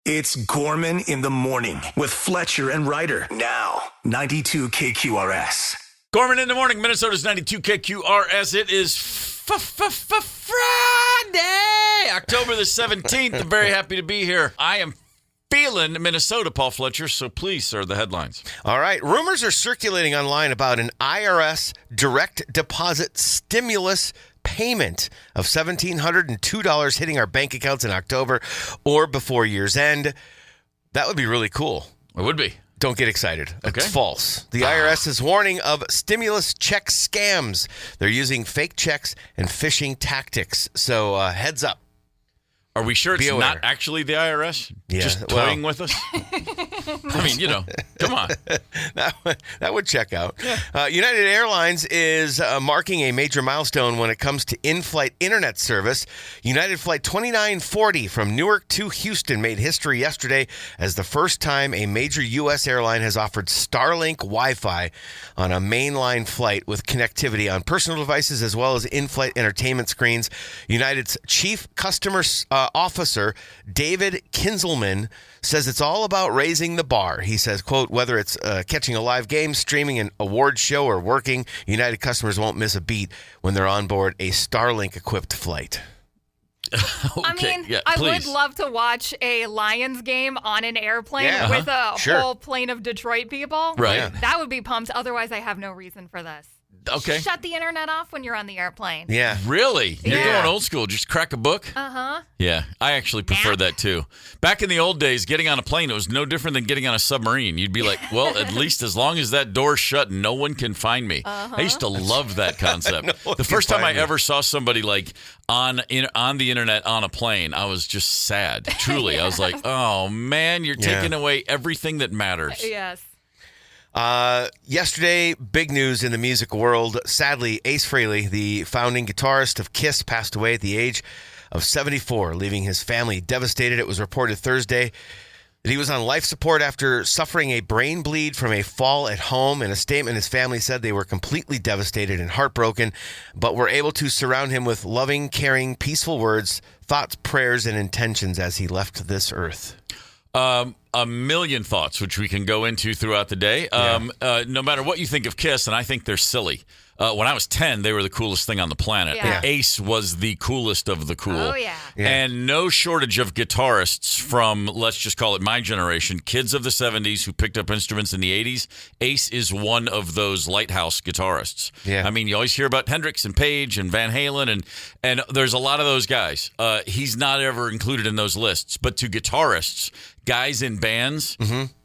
It's Gorman in the morning with Fletcher and Ryder. Now, 92 KQRS. Gorman in the morning, Minnesota's 92 KQRS. It is Friday, October the 17th. I'm very happy to be here. I am feeling Minnesota, Paul Fletcher, so please, sir, the headlines. All right. Rumors are circulating online about an IRS direct deposit stimulus payment of $1,702 hitting our bank accounts in October or before year's end. That would be really cool. It would be. Don't get excited. Okay. It's false. The IRS is warning of stimulus check scams. They're using fake checks and phishing tactics. So heads up. Are we sure it's not actually the IRS? Yeah, just toying with us? I mean, come on. That would check out. Yeah. United Airlines is marking a major milestone when it comes to in-flight internet service. United Flight 2940 from Newark to Houston made history yesterday as the first time a major U.S. airline has offered Starlink Wi-Fi on a mainline flight with connectivity on personal devices as well as in-flight entertainment screens. United's chief customer officer, David Kinzelman, says it's all about raising the bar. He says, quote, whether it's catching a live game, streaming an award show, or working, United customers won't miss a beat when they're on board a Starlink-equipped flight. Okay, I mean, yeah, I please. would love to watch a Lions game on an airplane with a whole plane of Detroit people. Right. Yeah. That would be pumped. Otherwise, I have no reason for this. Okay. Shut the internet off when you're on the airplane. Yeah. Really? You're Yeah. going old school. Just crack a book? Uh-huh. Yeah, I actually prefer that too. Back in the old days, getting on a plane, it was no different than getting on a submarine. You'd be like, well, at least as long as that door's shut, no one can find me. I used to love that concept. The first time I ever saw somebody like on the internet on a plane, I was just sad. Truly. I was like, oh, man, you're taking away everything that matters. Yes. Yesterday, big news in the music world. Sadly, Ace Frehley, the founding guitarist of Kiss, passed away at the age of 74, leaving his family devastated. It was reported Thursday that he was on life support after suffering a brain bleed from a fall at home. In a statement, his family said they were completely devastated and heartbroken, but were able to surround him with loving, caring, peaceful words, thoughts, prayers, and intentions as he left this earth. A million thoughts, which we can go into throughout the day. No matter what you think of Kiss, and I think they're silly. When I was 10, they were the coolest thing on the planet. Yeah. Ace was the coolest of the cool. Oh, yeah. And no shortage of guitarists from, let's just call it my generation, kids of the 70s who picked up instruments in the 80s. Ace is one of those lighthouse guitarists. Yeah. I mean, you always hear about Hendrix and Page and Van Halen, and there's a lot of those guys. He's not ever included in those lists. But to guitarists, guys in bands,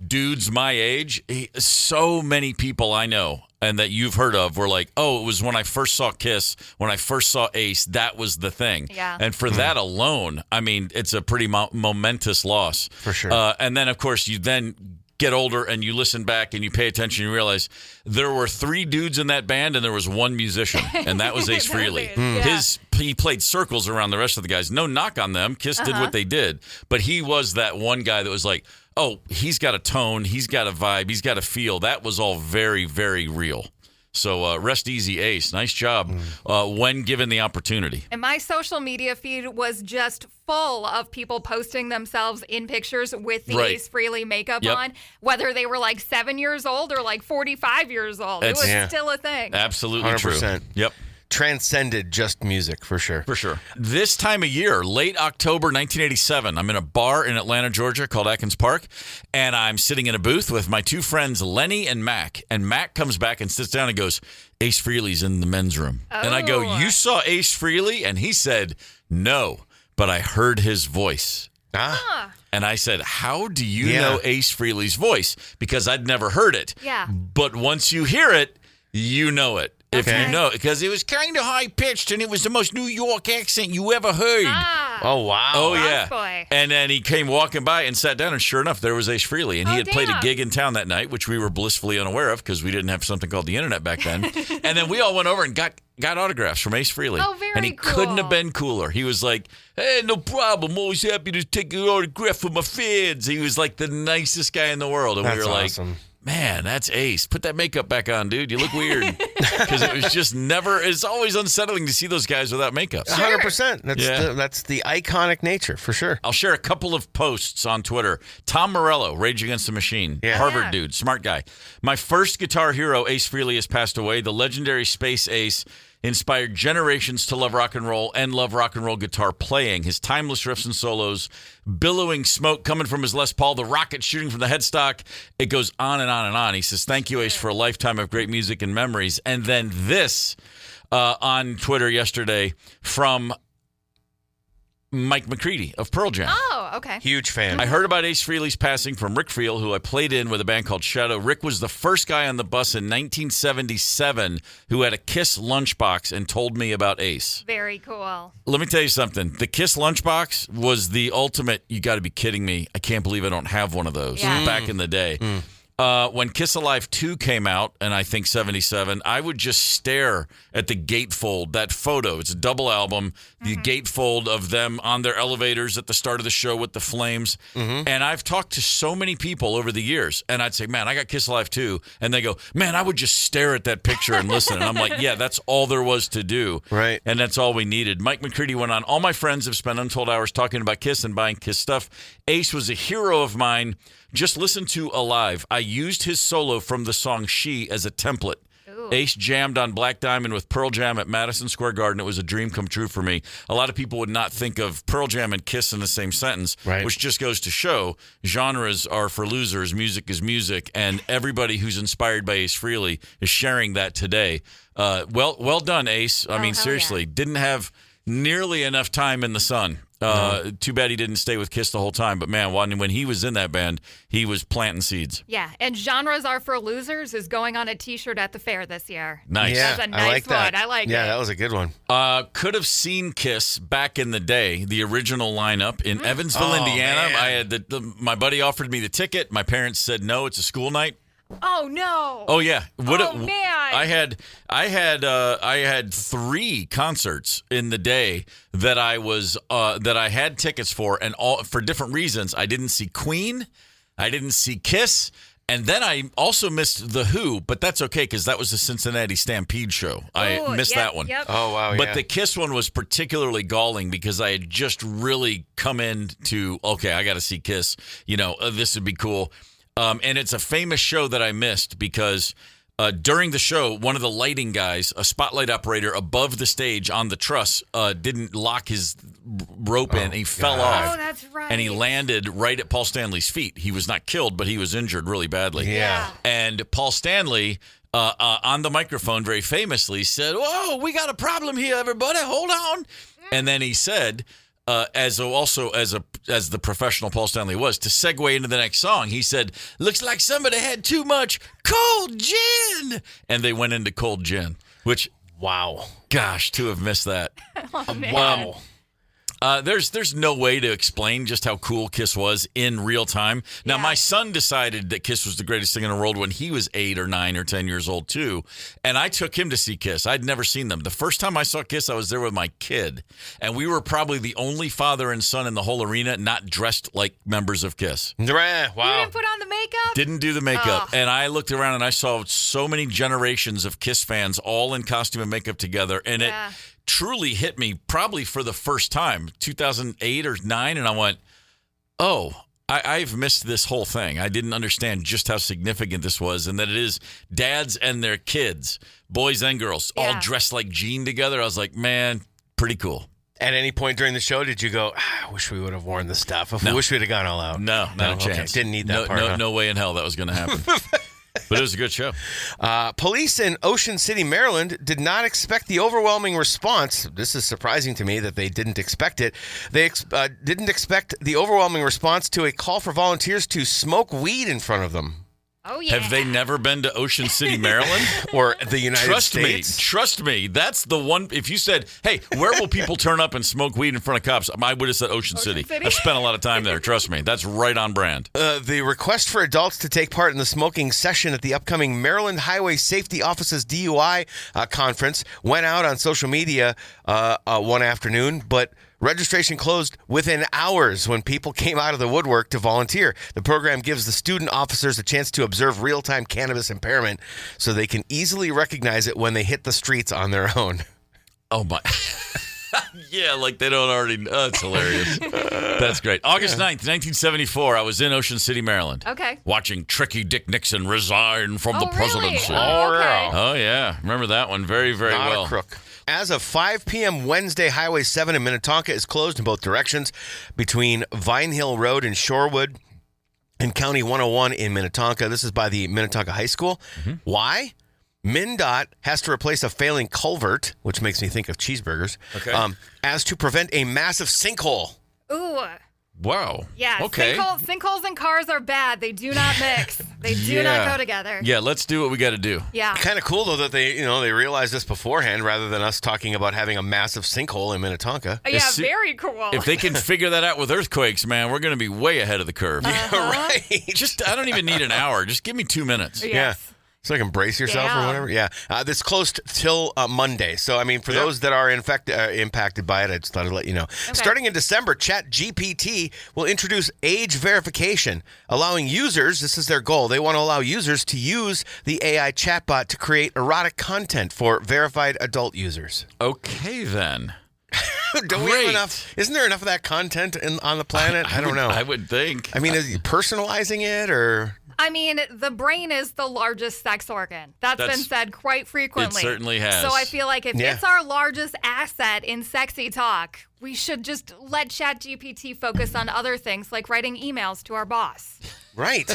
dudes my age, so many people I know and that you've heard of were like, oh, it was when I first saw Kiss, when I first saw Ace, that was the thing. Yeah. And for that alone, I mean, it's a pretty momentous loss. For sure. And then, of course, you then get older and you listen back and you pay attention and you realize there were 3 dudes in that band and there was 1 musician, and that was Ace Frehley. He played circles around the rest of the guys. No knock on them. Kiss did what they did. But he was that one guy that was like, oh, he's got a tone, he's got a vibe, he's got a feel. That was all very, very real. So rest easy, Ace. Nice job when given the opportunity. And my social media feed was just full of people posting themselves in pictures with the Ace Frehley makeup on, whether they were like 7 years old or like 45 years old. It was still a thing. Absolutely 100%. true. Yep. Transcended just music, for sure. For sure. This time of year, late October 1987, I'm in a bar in Atlanta, Georgia called Atkins Park, and I'm sitting in a booth with my 2 friends, Lenny and Mac. And Mac comes back and sits down and goes, Ace Frehley's in the men's room. Oh. And I go, you saw Ace Frehley? And he said, no, but I heard his voice. And I said, how do you know Ace Frehley's voice? Because I'd never heard it. Yeah. But once you hear it, you know it. If you know, because it was kind of high-pitched, and it was the most New York accent you ever heard. Oh, wow. Oh, Lost yeah. boy. And then he came walking by and sat down, and sure enough, there was Ace Frehley. And he had played a gig in town that night, which we were blissfully unaware of because we didn't have something called the internet back then. And then we all went over and got autographs from Ace Frehley. Oh, very And he cool. couldn't have been cooler. He was like, hey, no problem. Always happy to take an autograph for my fans. He was like the nicest guy in the world. And we That's were like, awesome. man, that's Ace. Put that makeup back on, dude. You look weird. Because it was just never, it's always unsettling to see those guys without makeup. 100%. That's the iconic nature, for sure. I'll share a couple of posts on Twitter. Tom Morello, Rage Against the Machine. Yeah. Harvard dude, smart guy. My first guitar hero, Ace Frehley, has passed away. The legendary Space Ace inspired generations to love rock and roll guitar playing. His timeless riffs and solos, billowing smoke coming from his Les Paul, the rocket shooting from the headstock. It goes on and on and on. He says, thank you, Ace, for a lifetime of great music and memories. And then this on Twitter yesterday from Mike McCready of Pearl Jam. Oh, okay. Huge fan. I heard about Ace Frehley's passing from Rick Friel, who I played in with a band called Shadow. Rick was the first guy on the bus in 1977 who had a Kiss lunchbox and told me about Ace. Very cool. Let me tell you something. The Kiss lunchbox was the ultimate, you got to be kidding me. I can't believe I don't have one of those back in the day. When Kiss Alive 2 came out, and I think 77, I would just stare at the gatefold, that photo. It's a double album, the gatefold of them on their elevators at the start of the show with the flames. And I've talked to so many people over the years, and I'd say, man, I got Kiss Alive 2. And they go, man, I would just stare at that picture and listen. And I'm like, yeah, that's all there was to do. Right. And that's all we needed. Mike McCready went on, all my friends have spent untold hours talking about Kiss and buying Kiss stuff. Ace was a hero of mine. Just listen to Alive. I used his solo from the song She as a template. Ooh. Ace jammed on Black Diamond with Pearl Jam at Madison Square Garden. It was a dream come true for me. A lot of people would not think of Pearl Jam and Kiss in the same sentence, which just goes to show genres are for losers. Music is music, and everybody who's inspired by Ace Frehley is sharing that today. Well done, Ace. I mean, seriously, didn't have nearly enough time in the sun. Too bad he didn't stay with Kiss the whole time. But, man, when he was in that band, he was planting seeds. Yeah, and Genres Are for Losers is going on a T-shirt at the fair this year. Nice. Yeah, That's a nice one. I like it. Yeah, that was a good one. Could have seen Kiss back in the day, the original lineup in Evansville, Indiana. Man. I had my buddy offered me the ticket. My parents said, no, it's a school night. Oh no! Oh yeah! Man! I had 3 concerts in the day that I had tickets for, and all for different reasons. I didn't see Queen, I didn't see Kiss, and then I also missed The Who. But that's okay because that was the Cincinnati Stampede show. I missed that one. Yep. Oh wow! But the Kiss one was particularly galling because I had just really come into I got to see Kiss. This would be cool. And it's a famous show that I missed because during the show, one of the lighting guys, a spotlight operator above the stage on the truss, didn't lock his rope in. He fell off. Oh, that's right. And he landed right at Paul Stanley's feet. He was not killed, but he was injured really badly. Yeah. And Paul Stanley, on the microphone very famously said, "Whoa, we got a problem here, everybody. Hold on." And then he said, as the professional Paul Stanley was, to segue into the next song, he said, "Looks like somebody had too much cold gin," and they went into cold gin. Which, wow, gosh, to have missed that. Wow. There's no way to explain just how cool Kiss was in real time. Now, my son decided that Kiss was the greatest thing in the world when he was 8 or 9 or 10 years old, too. And I took him to see Kiss. I'd never seen them. The first time I saw Kiss, I was there with my kid. And we were probably the only father and son in the whole arena not dressed like members of Kiss. Wow. You didn't put on the makeup? Didn't do the makeup. And I looked around and I saw so many generations of Kiss fans all in costume and makeup together. And it truly hit me probably for the first time, 2008 or 9, and I went, I've missed this whole thing. I didn't understand just how significant this was, and that it is dads and their kids, boys and girls, all dressed like Gene together. I was like, man, pretty cool. At any point during the show, did you go, I wish we would have worn the stuff. I wish we'd have gone all out. No, not a chance. Didn't need that part. No way in hell that was going to happen. But it was a good show. Police in Ocean City, Maryland, did not expect the overwhelming response. This is surprising to me that they didn't expect it. They didn't expect the overwhelming response to a call for volunteers to smoke weed in front of them. Oh, yeah. Have they never been to Ocean City, Maryland? Or the United States? Trust me. That's the one. If you said, hey, where will people turn up and smoke weed in front of cops? I would have said Ocean City. I've spent a lot of time there. Trust me. That's right on brand. The request for adults to take part in the smoking session at the upcoming Maryland Highway Safety Office's DUI conference went out on social media one afternoon, but registration closed within hours when people came out of the woodwork to volunteer. The program gives the student officers a chance to observe real-time cannabis impairment so they can easily recognize it when they hit the streets on their own. Oh, my. Yeah, like they don't already know. That's hilarious. That's great. August 9th, 1974, I was in Ocean City, Maryland. Okay. Watching Tricky Dick Nixon resign from the presidency. Really? Oh, okay. Oh, yeah. Remember that one very, very Not well. a crook. As of 5 p.m. Wednesday, Highway 7 in Minnetonka is closed in both directions between Vine Hill Road and Shorewood and County 101 in Minnetonka. This is by the Minnetonka High School. Mm-hmm. Why? MnDOT has to replace a failing culvert, which makes me think of cheeseburgers, as to prevent a massive sinkhole. Ooh. Wow. Yeah. Okay. Sinkholes and cars are bad. They do not mix. They do not go together. Yeah, let's do what we got to do. Yeah. Kind of cool, though, that they realized this beforehand rather than us talking about having a massive sinkhole in Minnetonka. Yeah, very cool. If they can figure that out with earthquakes, man, we're going to be way ahead of the curve. Yeah, right. I don't even need an hour. Just give me 2 minutes. Yes. Yeah. So I can brace yourself or whatever. Yeah. This closed till Monday. So, I mean, for those that are impacted by it, I just thought I'd let you know. Okay. Starting in December, ChatGPT will introduce age verification, allowing users, this is their goal, they want to allow users to use the AI chatbot to create erotic content for verified adult users. Okay, then. Don't we have enough? Isn't there enough of that content on the planet? I don't know. I would think. I mean, is he personalizing it or... I mean, the brain is the largest sex organ. That's been said quite frequently. It certainly has. So I feel like if it's our largest asset in sexy talk, we should just let ChatGPT focus on other things like writing emails to our boss. Right.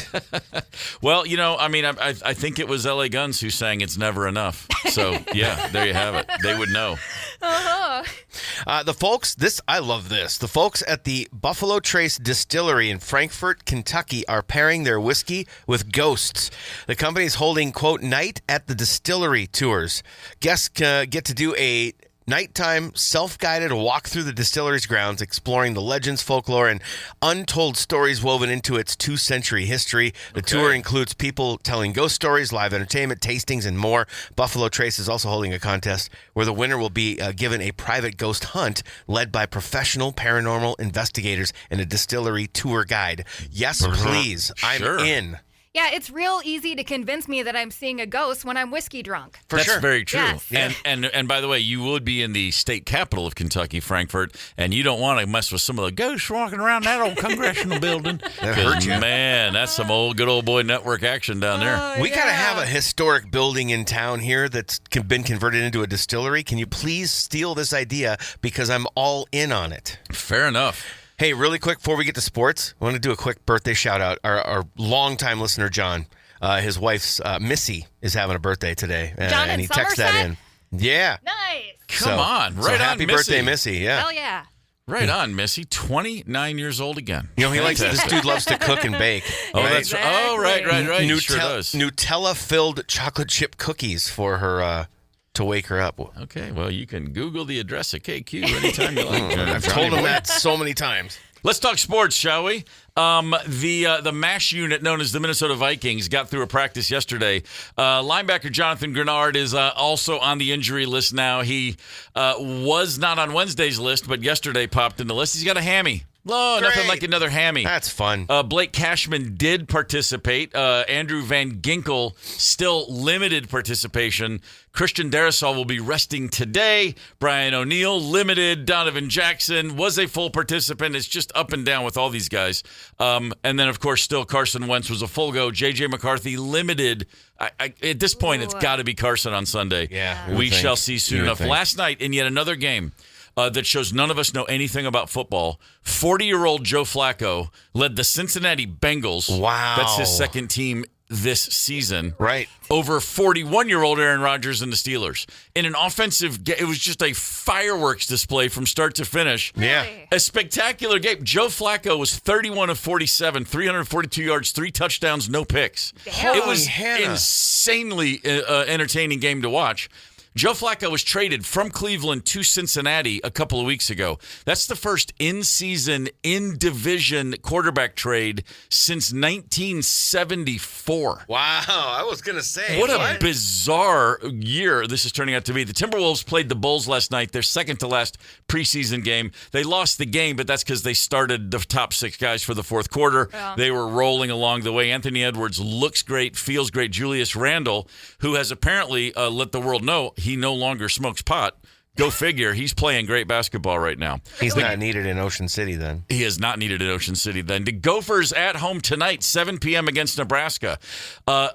Well, I think it was L.A. Guns who sang "It's Never Enough." So, yeah, there you have it. They would know. The folks, I love this. The folks at the Buffalo Trace Distillery in Frankfort, Kentucky are pairing their whiskey with ghosts. The company is holding, quote, Night at the Distillery tours. Guests get to do a nighttime self-guided walk through the distillery's grounds, exploring the legends, folklore, and untold stories woven into its 2-century history. The tour includes people telling ghost stories, live entertainment, tastings, and more. Buffalo Trace is also holding a contest where the winner will be given a private ghost hunt led by professional paranormal investigators and a distillery tour guide. Yes, please. I'm in. Yeah, it's real easy to convince me that I'm seeing a ghost when I'm whiskey drunk. That's very true. Yes. Yeah. And by the way, you would be in the state capital of Kentucky, Frankfort, and you don't want to mess with some of the ghosts walking around that old congressional building. That hurt you. Man, that's some old good old boy network action down there. We got to have a historic building in town here that's been converted into a distillery. Can you please steal this idea because I'm all in on it? Fair enough. Hey, really quick before we get to sports, I want to do a quick birthday shout out. Our longtime listener, John, his wife's Missy is having a birthday today. John and he texted that in. Yeah. Nice. Come on. Right on, happy birthday, Missy. Yeah. Hell yeah. Right on, Missy. 29 years old again. He likes this dude loves to cook and bake. Oh, right? that's right. Sure does. Nutella-filled chocolate chip cookies for her to wake her up. Okay, well, you can Google the address at KQ anytime you like. I've told him that so many times. Let's talk sports, shall we? The MASH unit known as the Minnesota Vikings got through a practice yesterday. Linebacker Jonathan Grenard is also on the injury list now. He was not on Wednesday's list, but yesterday popped in the list. He's got a hammy. Oh, nothing like another hammy. That's fun. Blake Cashman did participate. Andrew Van Ginkel still limited participation. Christian Darrisaw will be resting today. Brian O'Neill limited. Donovan Jackson was a full participant. It's just up and down with all these guys. And then, of course, still Carson Wentz was a full go. J.J. McCarthy limited. At this point, it's got to be Carson on Sunday. Yeah. We shall see soon enough. Last night, in yet another game, that shows none of us know anything about football. 40-year-old Joe Flacco led the Cincinnati Bengals. Wow. That's his second team this season. Right. Over 41-year-old Aaron Rodgers and the Steelers. In an offensive it was just a fireworks display from start to finish. Yeah. A spectacular game. Joe Flacco was 31 of 47, 342 yards, 3 touchdowns, no picks. Damn. It was insanely entertaining game to watch. Joe Flacco was traded from Cleveland to Cincinnati a couple of weeks ago. That's the first in-season, in-division quarterback trade since 1974. Wow, I was going to say. What a bizarre year this is turning out to be. The Timberwolves played the Bulls last night, their second-to-last preseason game. They lost the game, but that's because they started the top 6 guys for the fourth quarter. Yeah. They were rolling along the way. Anthony Edwards looks great, feels great. Julius Randle, who has apparently let the world know he no longer smokes pot. Go figure. He's playing great basketball right now. He's not needed in Ocean City then. He is not needed in Ocean City then. The Gophers at home tonight, 7 p.m. against Nebraska.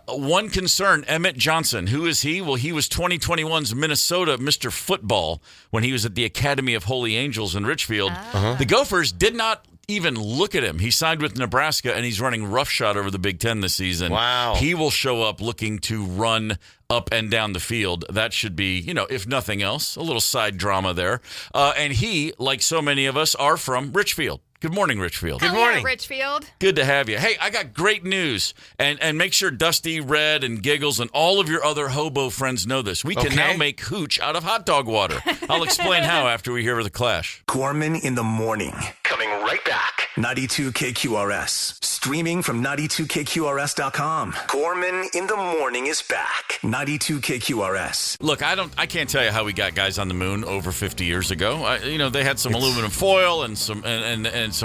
One concern, Emmett Johnson. Who is he? Well, he was 2021's Minnesota Mr. Football when he was at the Academy of Holy Angels in Richfield. The Gophers did not even look at him. He signed with Nebraska, and he's running roughshod over the Big Ten this season. Wow. He will show up looking to run up and down the field. That should be, if nothing else, a little side drama there. And he, like so many of us, are from Richfield. Good morning, Richfield. Good morning, Richfield. Good to have you. Hey, I got great news. And make sure Dusty, Red, and Giggles, and all of your other hobo friends know this. We can now make hooch out of hot dog water. I'll explain how after we hear the Clash. Gorman in the morning. Coming right back. 92 KQRS. Streaming from 92KQRS.com. Gorman in the morning is back. 92 KQRS. Look, I can't tell you how we got guys on the moon over 50 years ago. They had some aluminum foil and some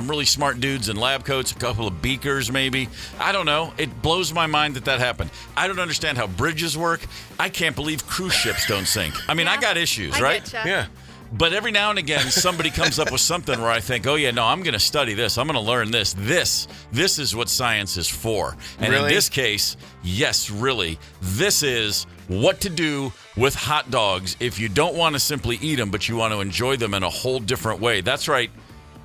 really smart dudes in lab coats, a couple of beakers maybe. I don't know. It blows my mind that happened. I don't understand how bridges work. I can't believe cruise ships don't sink. I mean, I got issues, right? Getcha. Yeah. But every now and again, somebody comes up with something where I think, oh, yeah, no, I'm going to study this. I'm going to learn this. This is what science is for. And in this case, yes, really, this is what to do with hot dogs if you don't want to simply eat them, but you want to enjoy them in a whole different way. That's right.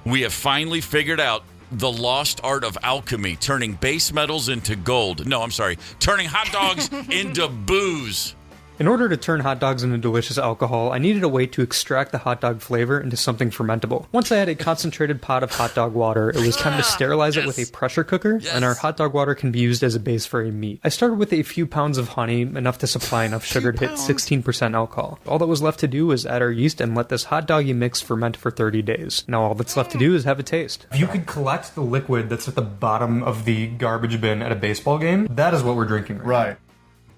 We have finally figured out the lost art of alchemy, turning base metals into gold. No, I'm sorry, turning hot dogs into booze. In order to turn hot dogs into delicious alcohol, I needed a way to extract the hot dog flavor into something fermentable. Once I had a concentrated pot of hot dog water, it was time to sterilize it with a pressure cooker, and our hot dog water can be used as a base for a meat. I started with a few pounds of honey, enough to supply enough sugar to hit 16% alcohol. All that was left to do was add our yeast and let this hot doggy mix ferment for 30 days. Now all that's left to do is have a taste. If you could collect the liquid that's at the bottom of the garbage bin at a baseball game, that is what we're drinking right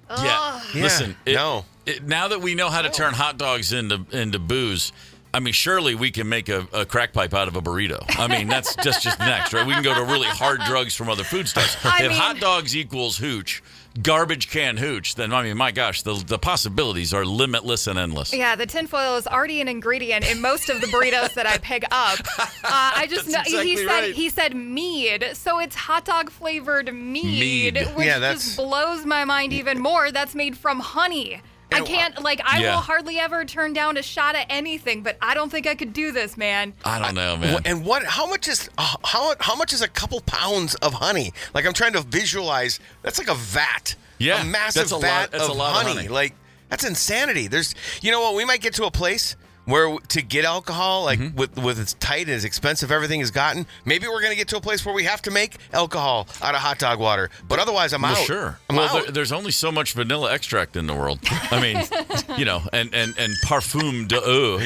now. Yeah. Listen, now that we know how to turn hot dogs into booze, I mean, surely we can make a crack pipe out of a burrito. I mean, that's just next, right? We can go to really hard drugs from other foodstuffs. If hot dogs equals hooch, garbage can hooch, then, I mean, my gosh, the possibilities are limitless and endless. Yeah, the tinfoil is already an ingredient in most of the burritos that I pick up. I just know he said mead, so it's hot dog flavored mead. Which just blows my mind even more. That's made from honey. I can't, I will hardly ever turn down a shot at anything, but I don't think I could do this, man. I don't know, man. And how much is a couple pounds of honey? Like, I'm trying to visualize. That's like a vat. Yeah. A massive vat of honey. Like, that's insanity. There's, you know what? We might get to a place where to get alcohol, with as tight and as expensive everything has gotten, maybe we're going to get to a place where we have to make alcohol out of hot dog water. But otherwise, I'm out. Sure. I'm out. There's only so much vanilla extract in the world. I mean, and parfum de eau.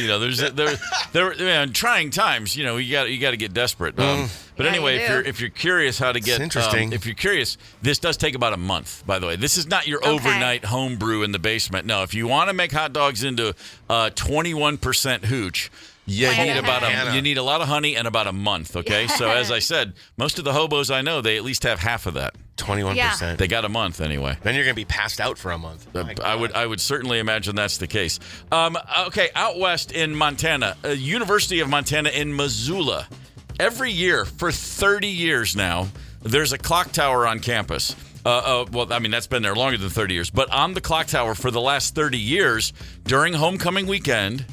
There in trying times, you got to get desperate. But anyway, if you're curious how to get, if you're curious, this does take about a month. By the way, this is not your overnight home brew in the basement. No, if you want to make hot dogs into 21% hooch, you need a lot of honey and about a month. Okay, so as I said, most of the hobos I know, they at least have half of that. 21%. They got a month anyway. Then you're going to be passed out for a month. I would certainly imagine that's the case. Okay, out west in Montana, University of Montana in Missoula. Every year for 30 years now, there's a clock tower on campus. That's been there longer than 30 years. But on the clock tower for the last 30 years, during homecoming weekend,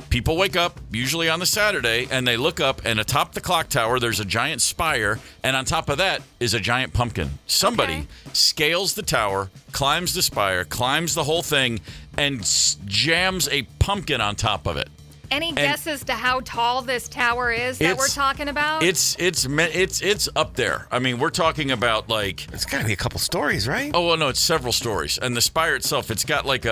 people wake up, usually on the Saturday, and they look up, and atop the clock tower, there's a giant spire, and on top of that is a giant pumpkin. Somebody scales the tower, climbs the spire, climbs the whole thing, and jams a pumpkin on top of it. Any guess as to how tall this tower is that we're talking about? It's up there. I mean, we're talking about like it's got to be a couple stories, right? Oh well, no, it's several stories, and the spire itself, it's got like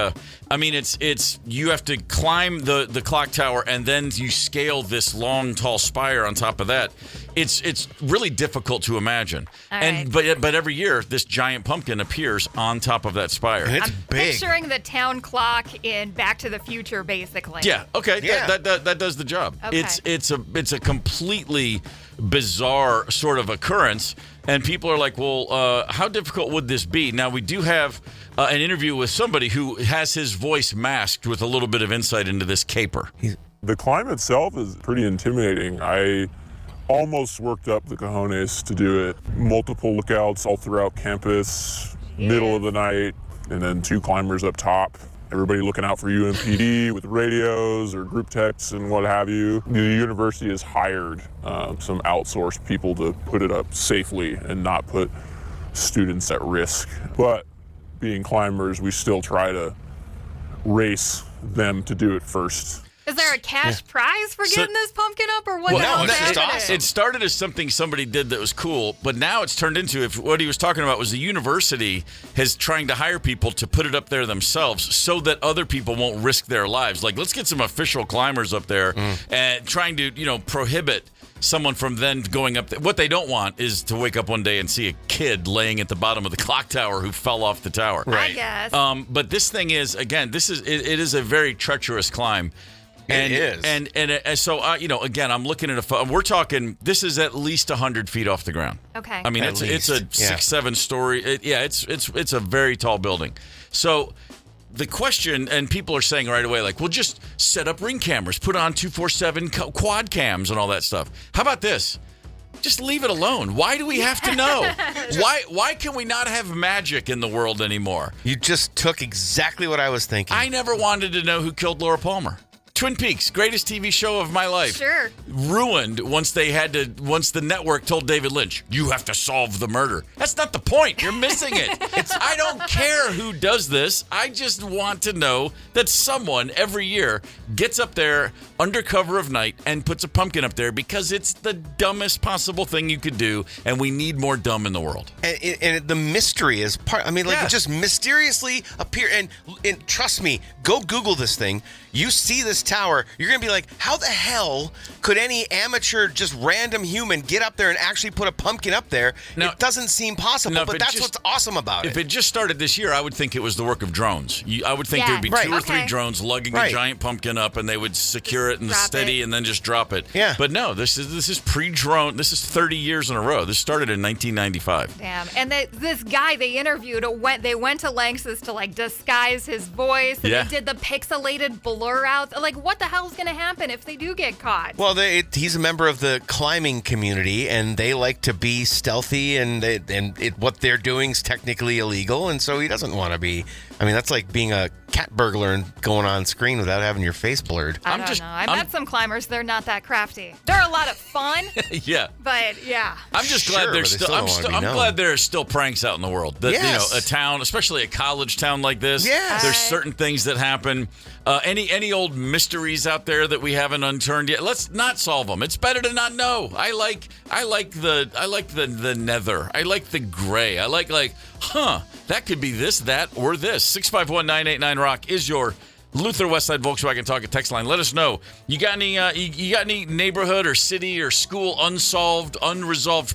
it's you have to climb the clock tower, and then you scale this long, tall spire on top of that. It's really difficult to imagine. Right. But every year this giant pumpkin appears on top of that spire. And it's big. Picturing the town clock in Back to the Future, basically. Yeah. Okay. Yeah. That does the job. Okay. It's a completely bizarre sort of occurrence, and people are like, well, how difficult would this be? Now we do have an interview with somebody who has his voice masked with a little bit of insight into this caper. The climb itself is pretty intimidating. I almost worked up the cojones to do it. Multiple lookouts all throughout campus, middle of the night, and then 2 climbers up top. Everybody looking out for UMPD with radios or group texts and what have you. The university has hired some outsourced people to put it up safely and not put students at risk. But being climbers, we still try to race them to do it first. Is there a cash prize for getting this pumpkin up, or what? No, that's just awesome. It started as something somebody did that was cool, but now it's turned into, what he was talking about was the university is trying to hire people to put it up there themselves so that other people won't risk their lives. Like, let's get some official climbers up there and trying to, prohibit someone from then going up there. What they don't want is to wake up one day and see a kid laying at the bottom of the clock tower who fell off the tower. Right. I guess. But this thing is, again, it is a very treacherous climb. It is. And so, again, I'm looking at we're talking, this is at least 100 feet off the ground. Okay. I mean, it's a 6-7 story. It's a very tall building. So the question, and people are saying right away, like, well, just set up ring cameras, put on 247 quad cams and all that stuff. How about this? Just leave it alone. Why do we have to know? Why can we not have magic in the world anymore? You just took exactly what I was thinking. I never wanted to know who killed Laura Palmer. Twin Peaks, greatest TV show of my life. Sure. Ruined once the network told David Lynch, you have to solve the murder. That's not the point. You're missing it. I don't care who does this. I just want to know that someone every year gets up there under cover of night and puts a pumpkin up there because it's the dumbest possible thing you could do, and we need more dumb in the world. And the mystery is part. I mean, like, it just mysteriously appear. And trust me, go Google this thing. You see this tower, you're going to be like, how the hell could any amateur, just random human get up there and actually put a pumpkin up there? Now, it doesn't seem possible, but that's what's awesome about it. If it just started this year, I would think it was the work of drones. I would think there'd be 2 or 3 drones lugging a giant pumpkin up, and they would secure it and steady and then just drop it. Yeah. But no, this is pre-drone. This is 30 years in a row. This started in 1995. Damn. And this guy they interviewed, they went to lengths as to, like, disguise his voice, and they did the pixelated blur out. Like, what the hell's going to happen if they do get caught? Well, he's a member of the climbing community, and they like to be stealthy, and what they're doing is technically illegal, and so he doesn't want to be. I mean, that's like being a cat burglar and going on screen without having your face blurred. I don't know. I met some climbers. They're not that crafty. They're a lot of fun. Yeah. But, yeah. I'm just glad there's still. I'm glad there are still pranks out in the world. That, yes. A town, especially a college town like this. Yes. There's certain things that happen. Any old mysteries out there that we haven't unturned yet? Let's not solve them. It's better to not know. I like the nether. I like the gray. I like that could be this, that, or this. 651-989-ROCK is your Luther Westside Volkswagen Talk and text line. Let us know. You got any neighborhood or city or school unresolved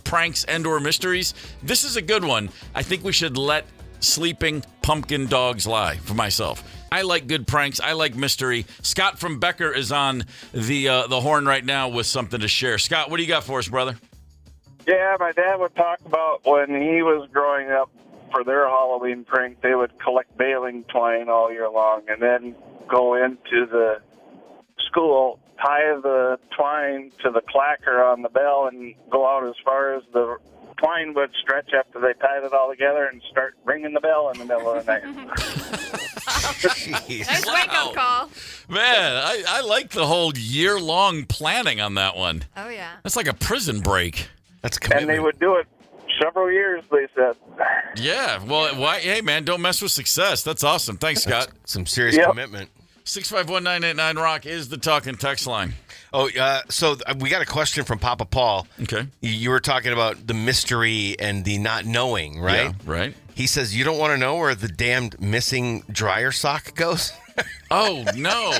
pranks and or mysteries? This is a good one. I think we should let sleeping pumpkin dogs lie for myself. I like good pranks. I like mystery. Scott from Becker is on the horn right now with something to share. Scott, what do you got for us, brother? Yeah, my dad would talk about when he was growing up, for their Halloween prank, they would collect baling twine all year long and then go into the school, tie the twine to the clacker on the bell, and go out as far as the twine would stretch after they tied it all together and start ringing the bell in the middle of the night. Nice wake-up call. Man, I like the whole year-long planning on that one. Oh, yeah. That's like a prison break. That's a commitment. And they would do it several years, they said. Yeah, well, hey, man, don't mess with success. That's awesome. Thanks, Scott. Some serious commitment. 651-989 Rock is the talking text line. Oh, so we got a question from Papa Paul. Okay. You were talking about the mystery and the not knowing, right? Yeah, right. He says, you don't want to know where the damned missing dryer sock goes? Oh, no,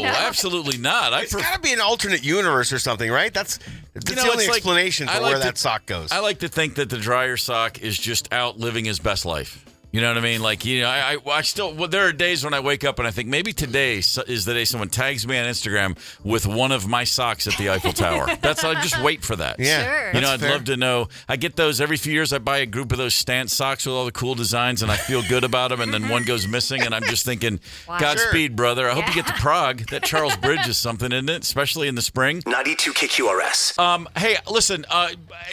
absolutely not. It's got to be an alternate universe or something, right? That's the only explanation for where that sock goes. I like to think that the dryer sock is just out living his best life. You know what I mean? Like, I still, there are days when I wake up and I think maybe today is the day someone tags me on Instagram with one of my socks at the Eiffel Tower. I just wait for that. Yeah. Sure. I'd love to know. I get those every few years. I buy a group of those stance socks with all the cool designs and I feel good about them. And then one goes missing and I'm just thinking, Godspeed, brother. I hope you get to Prague. That Charles Bridge is something, isn't it? Especially in the spring. 92 KQRS. Hey, listen,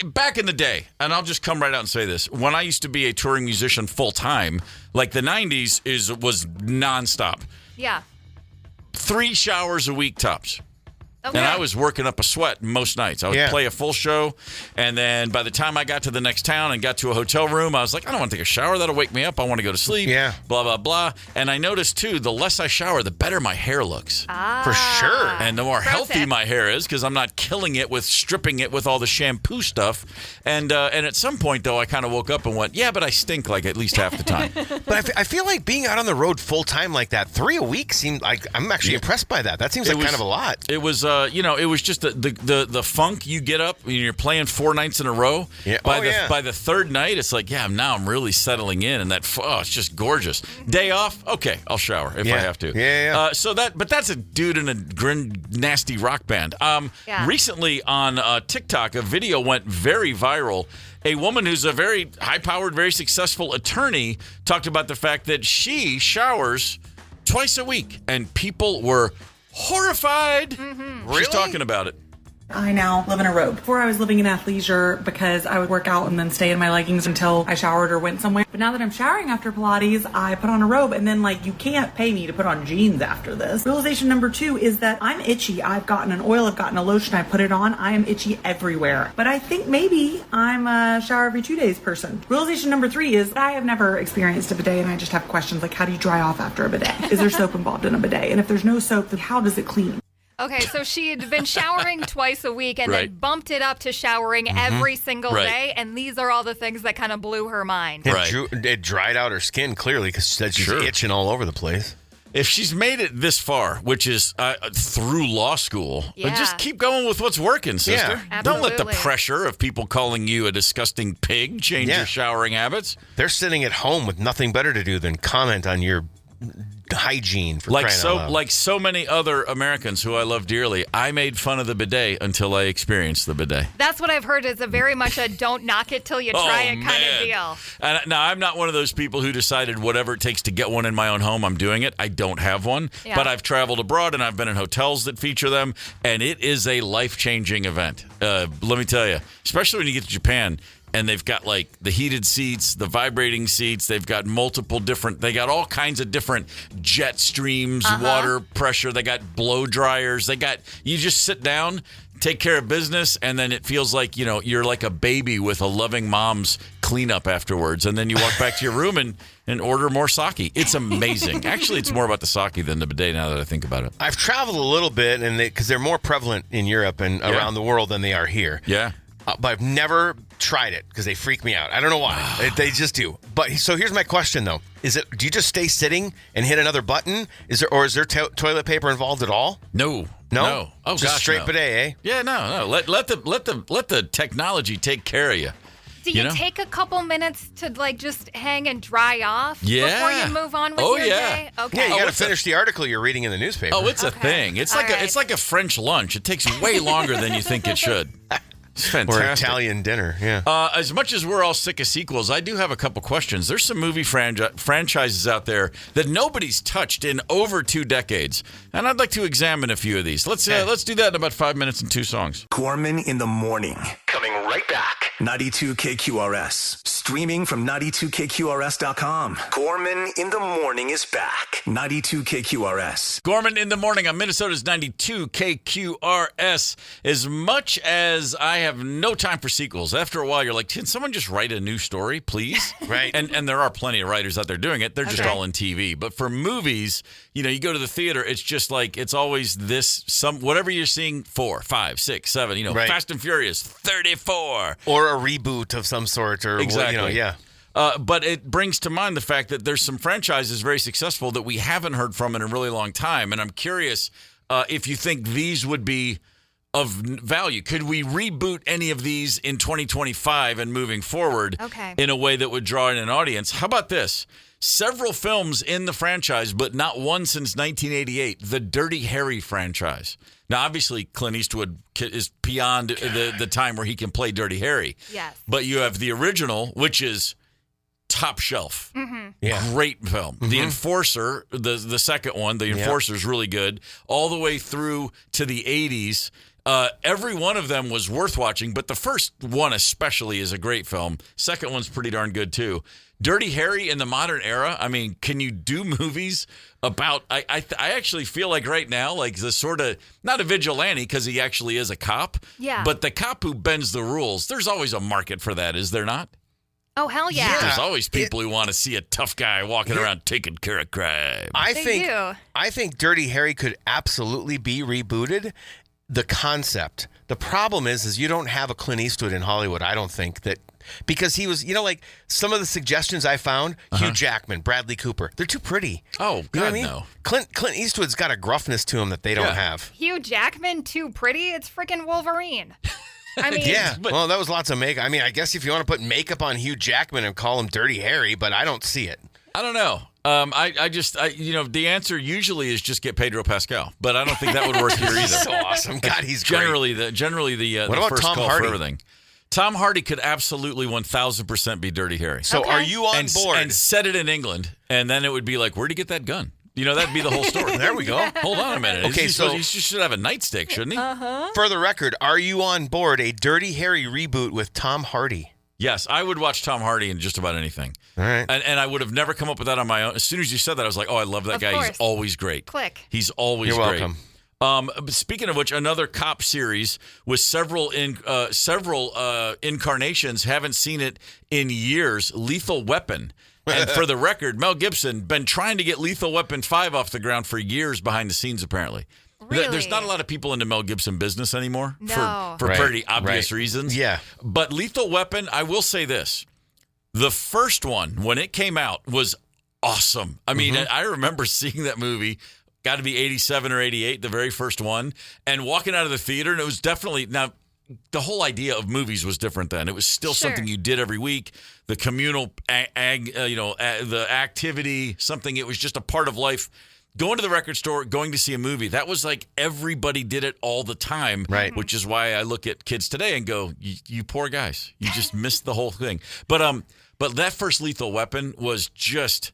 back in the day, and I'll just come right out and say this. When I used to be a touring musician full-time, like the 90s was nonstop. Yeah. 3 showers a week tops. Okay. And I was working up a sweat most nights. I would play a full show, and then by the time I got to the next town and got to a hotel room, I was like, I don't want to take a shower. That'll wake me up. I want to go to sleep. Yeah. Blah, blah, blah. And I noticed, too, the less I shower, the better my hair looks. For sure. And the more healthy my hair is, because I'm not killing it with stripping it with all the shampoo stuff. And at some point, though, I kind of woke up and went, yeah, but I stink like at least half the time. But I feel like being out on the road full time like that, 3 a week seemed like, I'm actually impressed by that. That seems like kind of a lot. It was, it was just the funk you get up when you're playing 4 nights in a row. Yeah. By the third night, it's like, now I'm really settling in, and it's just gorgeous. Day off, okay, I'll shower if I have to. Yeah. But that's a dude in a nasty rock band. Recently on TikTok, a video went very viral. A woman who's a very high-powered, very successful attorney talked about the fact that she showers twice a week, and people were horrified. Mm-hmm. She's talking about it. I now live in a robe. Before I was living in athleisure because I would work out and then stay in my leggings until I showered or went somewhere. But now that I'm showering after Pilates, I put on a robe, and then you can't pay me to put on jeans after this. Realization number 2 is that I'm itchy. I've gotten an oil, I've gotten a lotion, I put it on. I am itchy everywhere. But I think maybe I'm a shower every 2 days person. Realization number 3 is I have never experienced a bidet, and I just have questions like, how do you dry off after a bidet? Is there soap involved in a bidet? And if there's no soap, then how does it clean? Okay, so she had been showering twice a week and then bumped it up to showering every single day, and these are all the things that kind of blew her mind. It dried out her skin, clearly, because she said she's itching all over the place. If she's made it this far, which is through law school, just keep going with what's working, sister. Yeah, don't let the pressure of people calling you a disgusting pig change your showering habits. They're sitting at home with nothing better to do than comment on your hygiene for crying out loud. Like so many other Americans who I love dearly, I made fun of the bidet until I experienced the bidet. That's what I've heard is very much a don't knock it till you try it kind of deal. And now, I'm not one of those people who decided whatever it takes to get one in my own home, I'm doing it. I don't have one, but I've traveled abroad and I've been in hotels that feature them, and it is a life-changing event. Let me tell you, especially when you get to Japan. And they've got the heated seats, the vibrating seats. They've got they got all kinds of different jet streams, water pressure. They got blow dryers. You just sit down, take care of business, and then it feels like, you're like a baby with a loving mom's cleanup afterwards. And then you walk back to your room and order more sake. It's amazing. Actually, it's more about the sake than the bidet now that I think about it. I've traveled a little bit, and because they're more prevalent in Europe and around the world than they are here. Yeah. But I've never tried it because they freak me out. I don't know why. They just do. But so here's my question, though. Do you just stay sitting and hit another button? Is there toilet paper involved at all? No. Oh, just straight bidet, eh? Yeah, no. Let the technology take care of you. Do you take a couple minutes to just hang and dry off before you move on with your day? Okay. Yeah, you got to finish the article you're reading in the newspaper. Oh, it's a thing. It's like a French lunch. It takes way longer than you think it should. It's fantastic. Or Italian dinner, yeah. As much as we're all sick of sequels, I do have a couple questions. There's some movie franchises out there that nobody's touched in over 2 decades, and I'd like to examine a few of these. Let's do that in about 5 minutes and 2 songs. Gorman in the morning. Coming right back. 92 KQRS. Streaming from 92KQRS.com. Gorman in the Morning is back. 92 KQRS. Gorman in the Morning on Minnesota's 92 KQRS. As much as I have no time for sequels, after a while you're like, can someone just write a new story, please? Right. And there are plenty of writers out there doing it. They're just all in TV. But for movies, you go to the theater, it's just like, it's always whatever you're seeing, 4, 5, 6, 7, Fast and Furious, 34. Or a reboot of some sort. Or exactly. Yeah. But it brings to mind the fact that there's some franchises very successful that we haven't heard from in a really long time. And I'm curious if you think these would be of value. Could we reboot any of these in 2025 and moving forward in a way that would draw in an audience? How about this? Several films in the franchise, but not one since 1988, the Dirty Harry franchise. Now, obviously, Clint Eastwood is beyond the time where he can play Dirty Harry. Yes. But you have the original, which is top shelf. Mm-hmm. Yeah. Great film. The Enforcer, the second one, The Enforcer is really good. All the way through to the 80s. Every one of them was worth watching, but the first one especially is a great film. Second one's pretty darn good, too. Dirty Harry in the modern era, I mean, can you do movies about... I actually feel like right now, like the sort of... Not a vigilante, because he actually is a cop. Yeah. But the cop who bends the rules, there's always a market for that, is there not? Oh, hell yeah. There's always people who want to see a tough guy walking around taking care of crime. I think Dirty Harry could absolutely be rebooted. The concept. The problem is you don't have a Clint Eastwood in Hollywood, I don't think, that... Because he was, like some of the suggestions I found, Hugh Jackman, Bradley Cooper, they're too pretty. Oh, God, you know what I mean? No. Clint Eastwood's got a gruffness to him that they don't have. Hugh Jackman, too pretty? It's freaking Wolverine. I mean, well, that was lots of makeup. I mean, I guess if you want to put makeup on Hugh Jackman and call him Dirty Harry, but I don't see it. I don't know. The answer usually is just get Pedro Pascal, but I don't think that would work here either. So awesome. God, he's generally great. The about first Tom call Hardy? for everything. Tom Hardy could absolutely 1,000% be Dirty Harry. So are you on board? And set it in England, and then it would be like, where'd he get that gun? That'd be the whole story. There we go. Hold on a minute. Okay, he should have a nightstick, shouldn't he? For the record, are you on board a Dirty Harry reboot with Tom Hardy? Yes, I would watch Tom Hardy in just about anything. All right. And I would have never come up with that on my own. As soon as you said that, I was like, oh, I love that guy. Course. He's always great. Click. He's always You're great. welcome. Speaking of which, another cop series with several incarnations. Haven't seen it in years. Lethal Weapon. And for the record, Mel Gibson been trying to get Lethal Weapon 5 off the ground for years behind the scenes, apparently. Really? There's not a lot of people into Mel Gibson business anymore No. for pretty obvious reasons. Yeah. But Lethal Weapon, I will say this. The first one, when it came out, was awesome. I mean, I remember seeing that movie, got to be 87 or 88, the very first one, and walking out of the theater, and it was definitely... Now, the whole idea of movies was different then. It was still something you did every week. The communal, the activity, something. It was just a part of life. Going to the record store, going to see a movie. That was like everybody did it all the time. Right. Which is why I look at kids today and go, "You poor guys, you just missed the whole thing." But that first Lethal Weapon was just.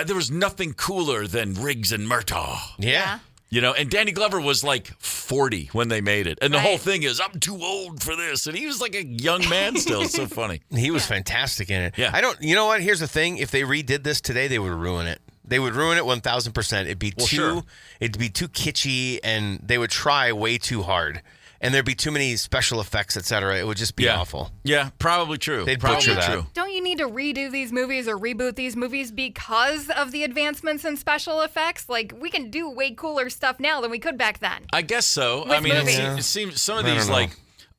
There was nothing cooler than Riggs and Murtaugh. Yeah. And Danny Glover was like 40 when they made it. And the whole thing is, I'm too old for this. And he was like a young man still. It's so funny. He was fantastic in it. Yeah. You know what? Here's the thing. If they redid this today, they would ruin it. They would ruin it 1,000%. It'd be it'd be too kitschy, and they would try way too hard. And there'd be too many special effects, etc. It would just be awful. Yeah, probably true. They'd probably butcher that. true. Don't you need to redo these movies or reboot these movies because of the advancements in special effects? Like, we can do way cooler stuff now than we could back then. I guess so. With I mean, movies. it seems some of these, like,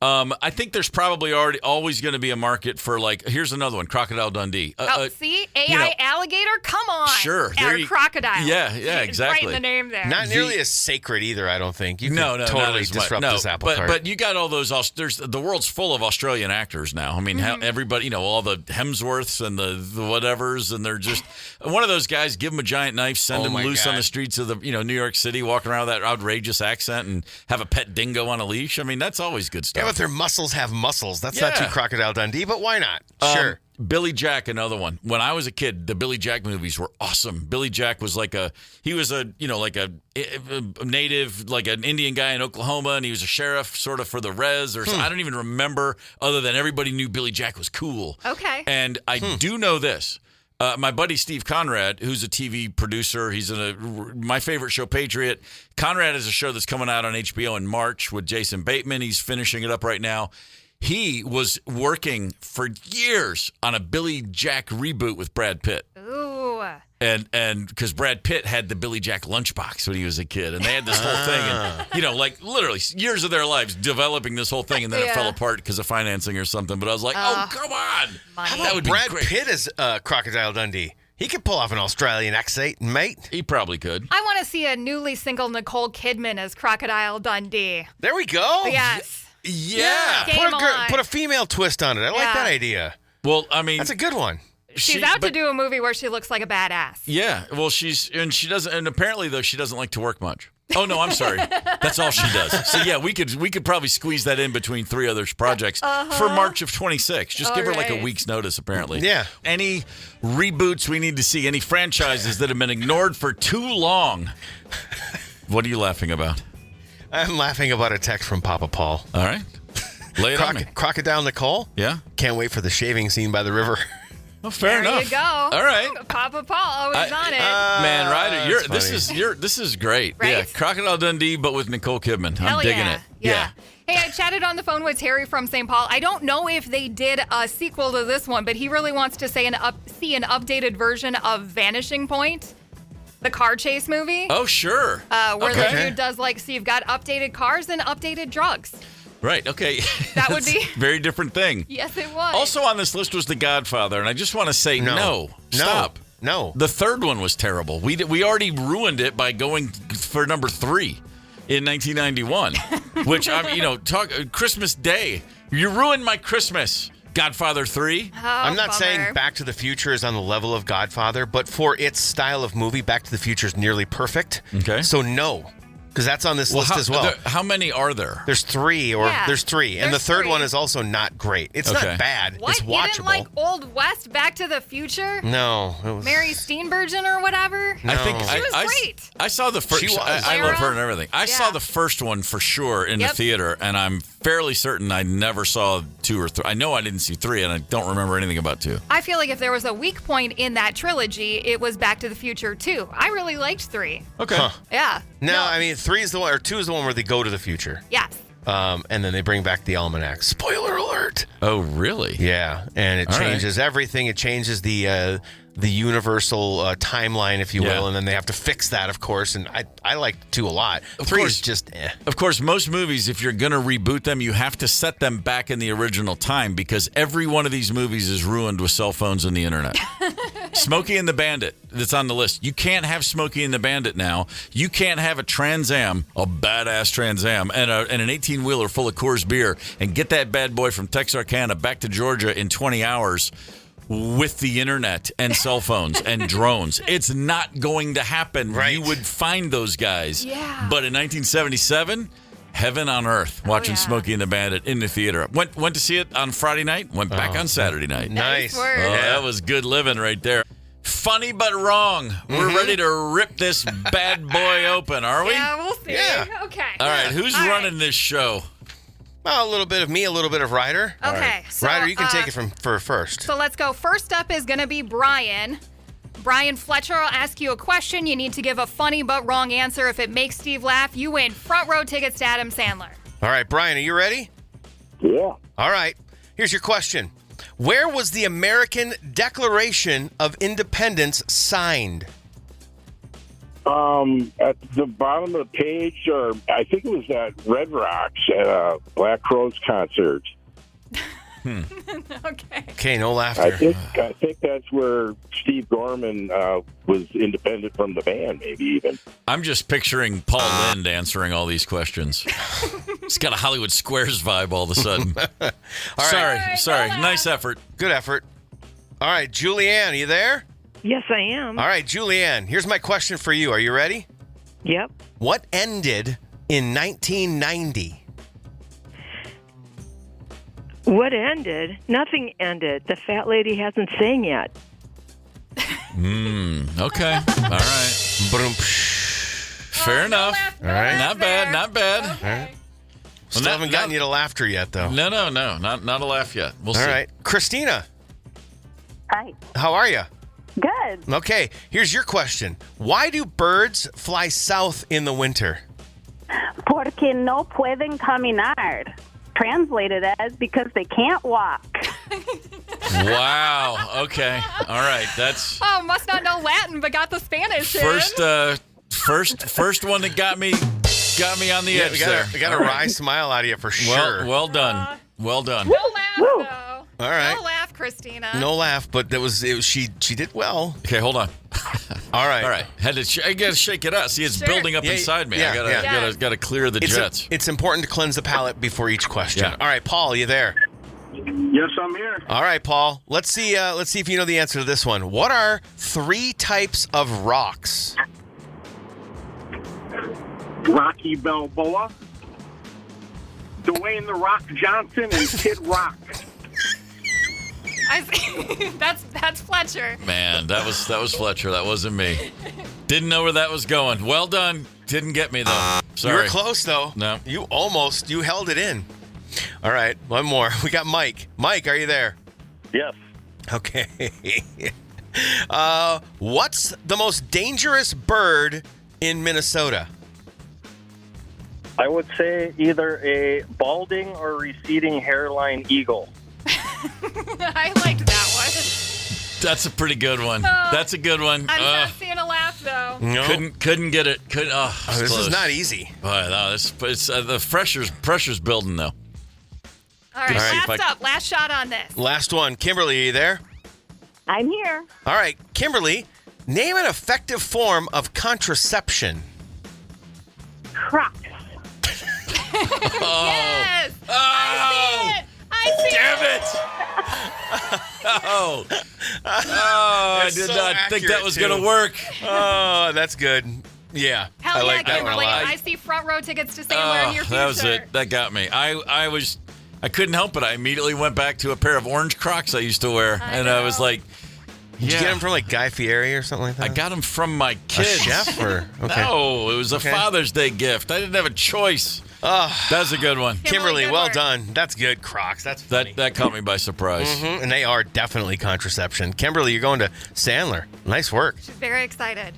I think there's probably always going to be a market for, like, here's another one, Crocodile Dundee. See? AI alligator? Come on. Sure. Crocodile. Yeah, exactly. Right in the name there. Not nearly as sacred either, I don't think. You could totally disrupt this apple cart. But you got all those, the world's full of Australian actors now. I mean, everybody, all the Hemsworths and the whatevers, and they're just, one of those guys, give them a giant knife, send them loose on the streets of the, New York City, walking around with that outrageous accent and have a pet dingo on a leash. I mean, that's always good stuff. Yeah, but their muscles have muscles. That's not too Crocodile Dundee, but why not? Sure. Billy Jack, another one. When I was a kid, the Billy Jack movies were awesome. Billy Jack was like a native, like an Indian guy in Oklahoma, and he was a sheriff sort of for the res. I don't even remember, other than everybody knew Billy Jack was cool. Okay. And I do know this. My buddy Steve Conrad, who's a TV producer, he's in my favorite show, Patriot. Conrad has a show that's coming out on HBO in March with Jason Bateman. He's finishing it up right now. He was working for years on a Billy Jack reboot with Brad Pitt. Ooh. And because Brad Pitt had the Billy Jack lunchbox when he was a kid, and they had this whole thing, and like literally years of their lives developing this whole thing, and then it fell apart because of financing or something. But I was like, oh, come on. How about Brad Pitt as Crocodile Dundee? He could pull off an Australian accent, mate. He probably could. I want to see a newly single Nicole Kidman as Crocodile Dundee. There we go. Yes. Yeah. Put a female twist on it. I like that idea. Well, I mean, that's a good one. She's out to do a movie where she looks like a badass. Yeah. Well, she doesn't, and apparently though she doesn't like to work much. Oh no, I'm sorry. That's all she does. So yeah, we could probably squeeze that in between 3 other projects for March of 26. Just give her like a week's notice, apparently. Yeah. Any reboots we need to see? Any franchises that have been ignored for too long? What are you laughing about? I'm laughing about a text from Papa Paul. All right. Lay it on me. Crocodile Nicole? Yeah. Can't wait for the shaving scene by the river. Oh, fair enough. There you go. All right. Papa Paul always on it. Man, Ryder, this is great. Right? Yeah, Crocodile Dundee, but with Nicole Kidman. Hell I'm digging it. Yeah. Hey, I chatted on the phone with Terry from St. Paul. I don't know if they did a sequel to this one, but he really wants to see an updated version of Vanishing Point. The car chase movie. Oh, sure. Where the dude does so you've got updated cars and updated drugs. Right, okay. That would be a very different thing. Yes, it was. Also on this list was The Godfather, and I just want to say no. Stop. No. The third one was terrible. We already ruined it by going for number 3 in 1991, which Christmas Day. You ruined my Christmas. Godfather 3. Oh, I'm not bummer. saying Back to the Future is on the level of Godfather, but for its style of movie, Back to the Future is nearly perfect. Okay. So no, because that's on this list as well. How many are there? There's 3, there's 3. And the third one is also not great. It's not bad. What? It's watchable. You didn't like Old West, Back to the Future? No. Mary Steenburgen or whatever? No. I think she was great. I saw the first. She was. I love her and everything. I saw the first one for sure in the theater, and I'm fairly certain I never saw 2 or 3. I know I didn't see 3, and I don't remember anything about 2. I feel like if there was a weak point in that trilogy, it was Back to the Future 2. I really liked 3. Okay. Huh. Yeah. No, I mean 3 is the one, or 2 is the one where they go to the future. Yes. And then they bring back the almanac. Spoiler alert. Oh, really? Yeah, and it changes everything. It changes the universal timeline, if you will, and then they have to fix that, of course. And I like 2 a lot. 3 is just Of course, most movies, if you're going to reboot them, you have to set them back in the original time because every one of these movies is ruined with cell phones and the internet. Smokey and the Bandit, that's on the list. You can't have Smokey and the Bandit now. You can't have a Trans Am, a badass Trans Am, and an 18-wheeler full of Coors beer and get that bad boy from Texarkana back to Georgia in 20 hours with the internet and cell phones and drones. It's not going to happen. Right. You would find those guys. Yeah. But in 1977, heaven on earth watching Smokey and the Bandit in the theater. Went to see it on Friday night, went back on Saturday night. nice. Word. Oh, that was good living right there. Funny but wrong. We're ready to rip this bad boy open, are we? Yeah, we'll see. Yeah. Okay. All right, who's running this show? Well, a little bit of me, a little bit of Ryder. Okay. Right. So, Ryder, you can take it for first. So let's go. First up is going to be Brian. Brian Fletcher, I'll ask you a question. You need to give a funny but wrong answer. If it makes Steve laugh, you win front row tickets to Adam Sandler. All right, Brian, are you ready? Yeah. All right. Here's your question. Where was the American Declaration of Independence signed? At the bottom of the page, or I think it was at Red Rocks at a Black Crowes concert. Okay. Okay, no laughter. I think that's where Steve Gorman was independent from the band, maybe even. I'm just picturing Paul Lynde answering all these questions. It's got a Hollywood Squares vibe all of a sudden. Sorry. Nice effort. Good effort. All right, Julianne, are you there? Yes, I am. All right, Julianne, here's my question for you. Are you ready? Yep. What ended in 1990? What ended? Nothing ended. The fat lady hasn't sang yet. Okay. All right. Boom. Fair enough. All right. Not bad. Not bad. All right. Still haven't gotten you to laughter yet, though. No. Not a laugh yet. We'll see. All right. Christina. Hi. How are you? Good. Okay. Here's your question. Why do birds fly south in the winter? Porque no pueden caminar. Translated as because they can't walk. Wow. Okay. All right. That's must not know Latin, but got the Spanish first one that got me on the edge there. We got a wry smile out of you for sure. Well done. Well done. No laugh, though. All right. No laugh, Christina. No laugh, but she did well. Okay, hold on. All right. All right. I got to shake it out. See, it's building up inside me. I got to clear the jets. It's important to cleanse the palate before each question. Yeah. All right, Paul, you there? Yes, I'm here. All right, Paul. Let's see if you know the answer to this one. What are 3 types of rocks? Rocky Balboa, Dwayne "The Rock" Johnson, and Kid Rock. That's Fletcher. Man, that was Fletcher. That wasn't me. Didn't know where that was going. Well done. Didn't get me though. Sorry. You were close though. No. You held it in. All right, one more. We got Mike. Mike, are you there? Yes. Okay. What's the most dangerous bird in Minnesota? I would say either a balding or receding hairline eagle. I liked that one. That's a pretty good one. That's a good one. I'm not seeing a laugh though. No. Couldn't get it. This close. Is not easy. Boy, no, it's the pressure's building though. All right, last shot on this. Last one. Kimberly, are you there? I'm here. All right, Kimberly, name an effective form of contraception. Crocs. Yes. Oh. I see it. Damn it! I did not think that was going to work. Oh, that's good. Yeah. Hell I yeah, like that Kimberly. one a lot. I see front row tickets to Sandler in your future. That was it. That got me. I couldn't help it. I immediately went back to a pair of orange Crocs I used to wear, I was like, Did you get them from like Guy Fieri or something like that? I got them from my kids. A chef or? Okay. No, it was a Father's Day gift. I didn't have a choice. That's a good one. Kimberly, well done. That's good. Crocs. That's funny. That caught me by surprise. Mm-hmm. And they are definitely contraception. Kimberly, you're going to Sandler. Nice work. She's very excited.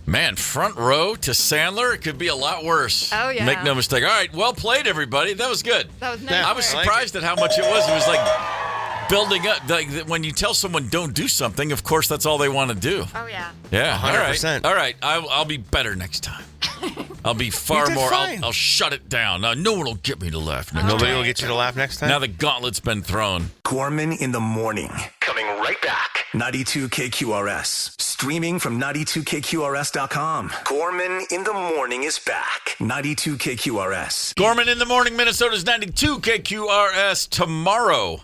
Man, front row to Sandler, it could be a lot worse. Oh, yeah. Make no mistake. All right, well played, everybody. That was good. That was nice. I was surprised at how much it was. It was like building up. Like, when you tell someone don't do something, of course, that's all they want to do. Oh, yeah. Yeah, 100%. All right. I'll be better next time. I'll be far more. I'll shut it down. Now, no one will get me to laugh next time. Nobody will get you to laugh next time? Now the gauntlet's been thrown. Gorman in the morning. Coming right back. 92 KQRS. Streaming from 92KQRS.com. Gorman in the morning is back. 92 KQRS. Gorman in the morning, Minnesota's 92 KQRS. Tomorrow,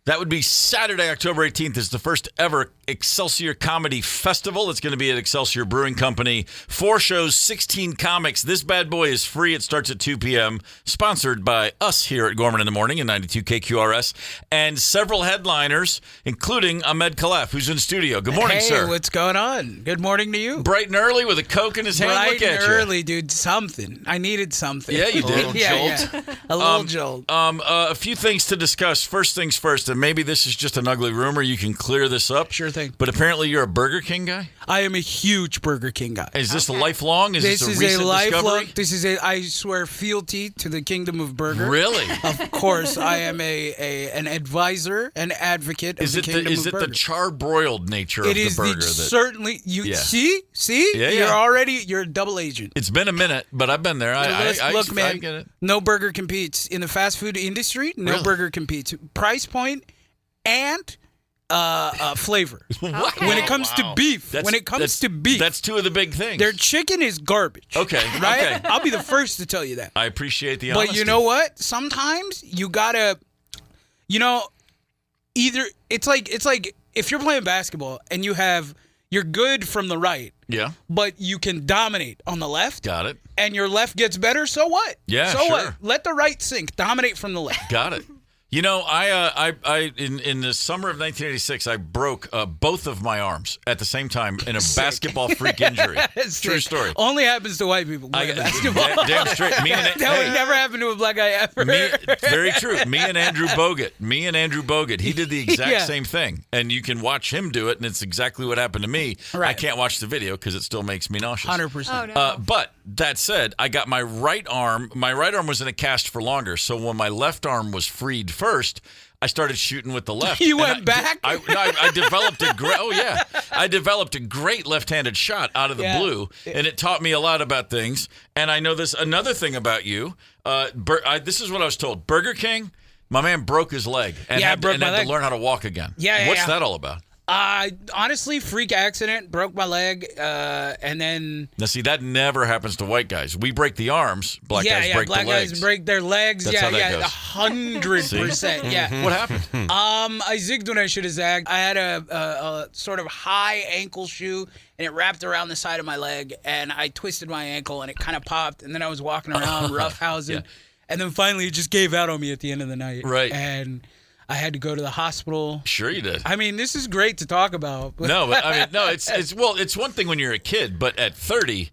that would be Saturday, October 18th, is the first ever Excelsior Comedy Festival. It's going to be at Excelsior Brewing Company. 4 shows, 16 comics. This bad boy is free. It starts at 2 p.m. Sponsored by us here at Gorman in the Morning and 92 KQRS. And several headliners, including AHMED KHALAF, who's in studio. Good morning, sir. Hey, what's going on? Good morning to you. Bright and early with a Coke in his hand. Bright Look at and early, dude. Something. I needed something. Yeah, you did. Yeah. A little jolt. A few things to discuss. First things first, and maybe this is just an ugly rumor. You can clear this up. Sure thing. But apparently you're a Burger King guy? I am a huge Burger King guy. Is this a lifelong? Is this a recent discovery? This is I swear, fealty to the kingdom of burger. Really? Of course, I am an advisor, an advocate of the kingdom of burger. Is it the char-broiled nature of the burger? Certainly. See? Yeah, You're a double agent. It's been a minute, but I've been there. Look, man, I get it. No burger competes. In the fast food industry, no burger competes. Price point and flavor. What? When it comes to beef. That's two of the big things. Their chicken is garbage. Okay. Right? Okay. I'll be the first to tell you that. I appreciate the honesty. But you know what? Sometimes you gotta, it's like if you're playing basketball and you're good from the right. Yeah. But you can dominate on the left. Got it. And your left gets better, so what? Yeah, So sure. what? Let the right sink. Dominate from the left. Got it. You know, I in the summer of 1986, I broke both of my arms at the same time in a basketball freak injury. True story. Only happens to white people. Basketball. Damn straight. That would never happen to a black guy ever. Very true. Me and Andrew Bogut. He did the exact same thing, and you can watch him do it, and it's exactly what happened to me. Right. I can't watch the video because it still makes me nauseous. 100%. Oh, no. But that said, I got my right arm. My right arm was in a cast for longer, so when my left arm was freed first, I started shooting with the left. You went back? I developed a great. Oh yeah, I developed a great left-handed shot out of the blue, and it taught me a lot about things. And I know this another thing about you. This is what I was told. Burger King, my man broke his leg and had to learn how to walk again. What's that all about? Honestly, freak accident, broke my leg, and then... Now, see, that never happens to white guys. We break the arms, black guys break the legs. Black guys break their legs. That's how that goes. 100%, yeah. What happened? I zigged when I should have zagged. I had a sort of high ankle shoe, and it wrapped around the side of my leg, and I twisted my ankle, and it kind of popped, and then I was walking around roughhousing, and then finally it just gave out on me at the end of the night. Right. And... I had to go to the hospital. Sure you did. I mean, this is great to talk about. But it's one thing when you're a kid, but at 30.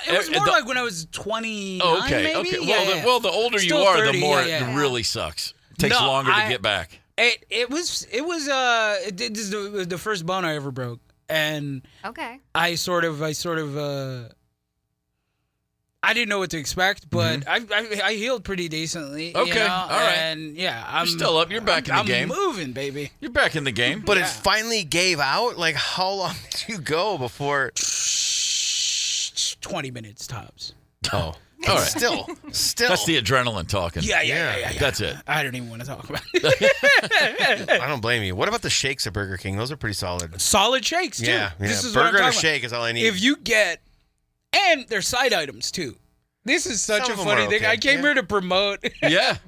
It was more like when I was 29, okay. maybe? Well, the older Still you are, 30, the more it really sucks. It takes longer to get back. It was the first bone I ever broke. And I sort of I didn't know what to expect, but I healed pretty decently. Okay, you know? all right. And I'm You're still up. You're back in the game. I'm moving, baby. You're back in the game. But it finally gave out? Like, how long did you go before? 20 minutes tops. Oh. All right. Still. That's the adrenaline talking. Yeah. That's it. I don't even want to talk about it. I don't blame you. What about the shakes at Burger King? Those are pretty solid. Solid shakes, too. Yeah. This is Burger what I'm and a talking shake about. is all I need. If you get... And they're side items, too. This is such a funny thing. I came here to promote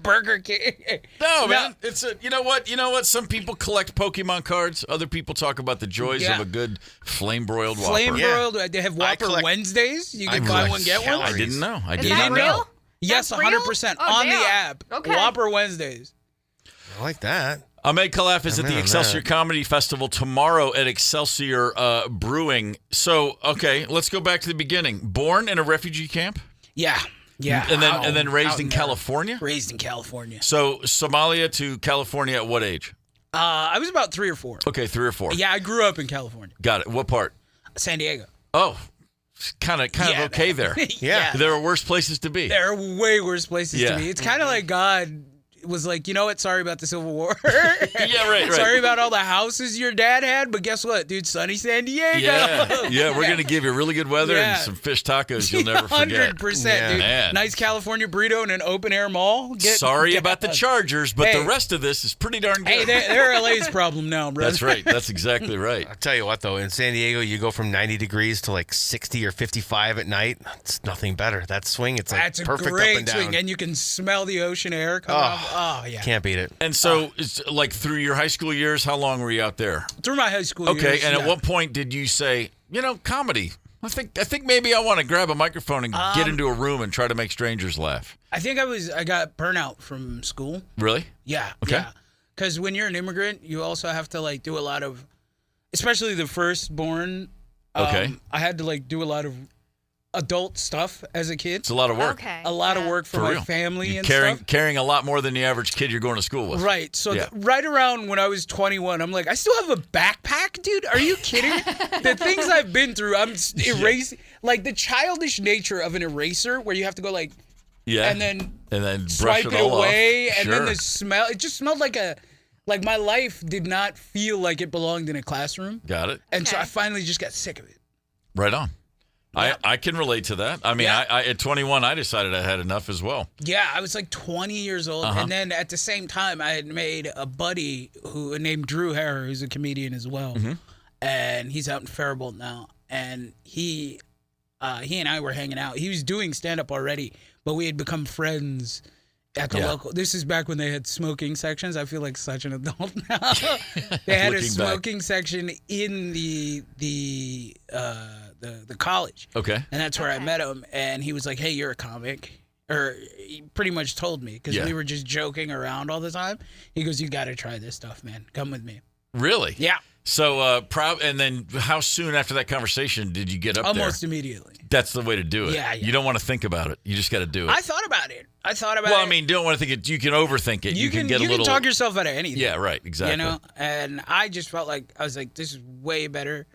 Burger King. No, man. It's you know what? Some people collect Pokemon cards. Other people talk about the joys of a good flame-broiled Whopper. Flame-broiled. They have Whopper Wednesdays. You can buy one, get one. I didn't know. Is that real? Yes, 100% on the app. Okay. Whopper Wednesdays. I like that. AHMED KHALAF is at the Excelsior Comedy Festival tomorrow at Excelsior Brewing. So, okay, let's go back to the beginning. Born in a refugee camp? Yeah. And then raised in California? Raised in California. So, Somalia to California at what age? I was about 3 or 4. Okay, 3 or 4. Yeah, I grew up in California. Got it. What part? San Diego. Oh, kind of okay there. Yeah. There are worse places to be. There are way worse places to be. It's kind of like God was like, you know what? Sorry about the Civil War. Yeah, right. Sorry about all the houses your dad had, but guess what, dude? Sunny San Diego. Yeah, we're going to give you really good weather and some fish tacos you'll never forget. 100%, dude. Man. Nice California burrito in an open-air mall. Sorry about the Chargers, but the rest of this is pretty darn good. Hey, they're LA's problem now, brother. That's right. That's exactly right. I'll tell you what, though. In San Diego, you go from 90 degrees to like 60 or 55 at night. It's nothing better. That swing, it's like That's perfect a great up and down. swing, and you can smell the ocean air coming off. Oh, yeah. Can't beat it. And so, it's like through your high school years, how long were you out there? Through my high school years. Okay, and at what point did you say, comedy? I think maybe I want to grab a microphone and get into a room and try to make strangers laugh. I think I got burnout from school. Really? Yeah. Okay. Yeah. Because when you're an immigrant, you also have to like do a lot of, especially the firstborn. I had to like do a lot of adult stuff as a kid. It's a lot of work. Okay. A lot of work for my family and stuff. Carrying a lot more than the average kid you're going to school with. Right. So right around when I was 21, I'm like, I still have a backpack, dude. Are you kidding? The things I've been through, I'm erasing. Like the childish nature of an eraser where you have to go like, and then brush swipe it it all away. off. And then the smell, it just smelled like my life did not feel like it belonged in a classroom. Got it. And so I finally just got sick of it. Right on. I can relate to that. I mean, I at 21, I decided I had enough as well. Yeah, I was like 20 years old. And then at the same time, I had made a buddy named Drew Harrer, who's a comedian as well. And he's out in Faribault now. And he and I were hanging out. He was doing stand-up already, but we had become friends at the local. This is back when they had smoking sections. I feel like such an adult now. They had a smoking section in the college. Okay. And that's where I met him. And he was like, hey, you're a comic. or he pretty much told me because we were just joking around all the time. He goes, "You got to try this stuff, man. Come with me." Really? Yeah. So, and then how soon after that conversation did you get up there? Almost immediately. That's the way to do it. Yeah. You don't want to think about it. You just got to do it. I thought about it. Well, I mean, don't want to think it. You can overthink it. You can get a little. You can talk yourself out of anything. Yeah, right. Exactly. You know, and I just felt like I was like, this is way better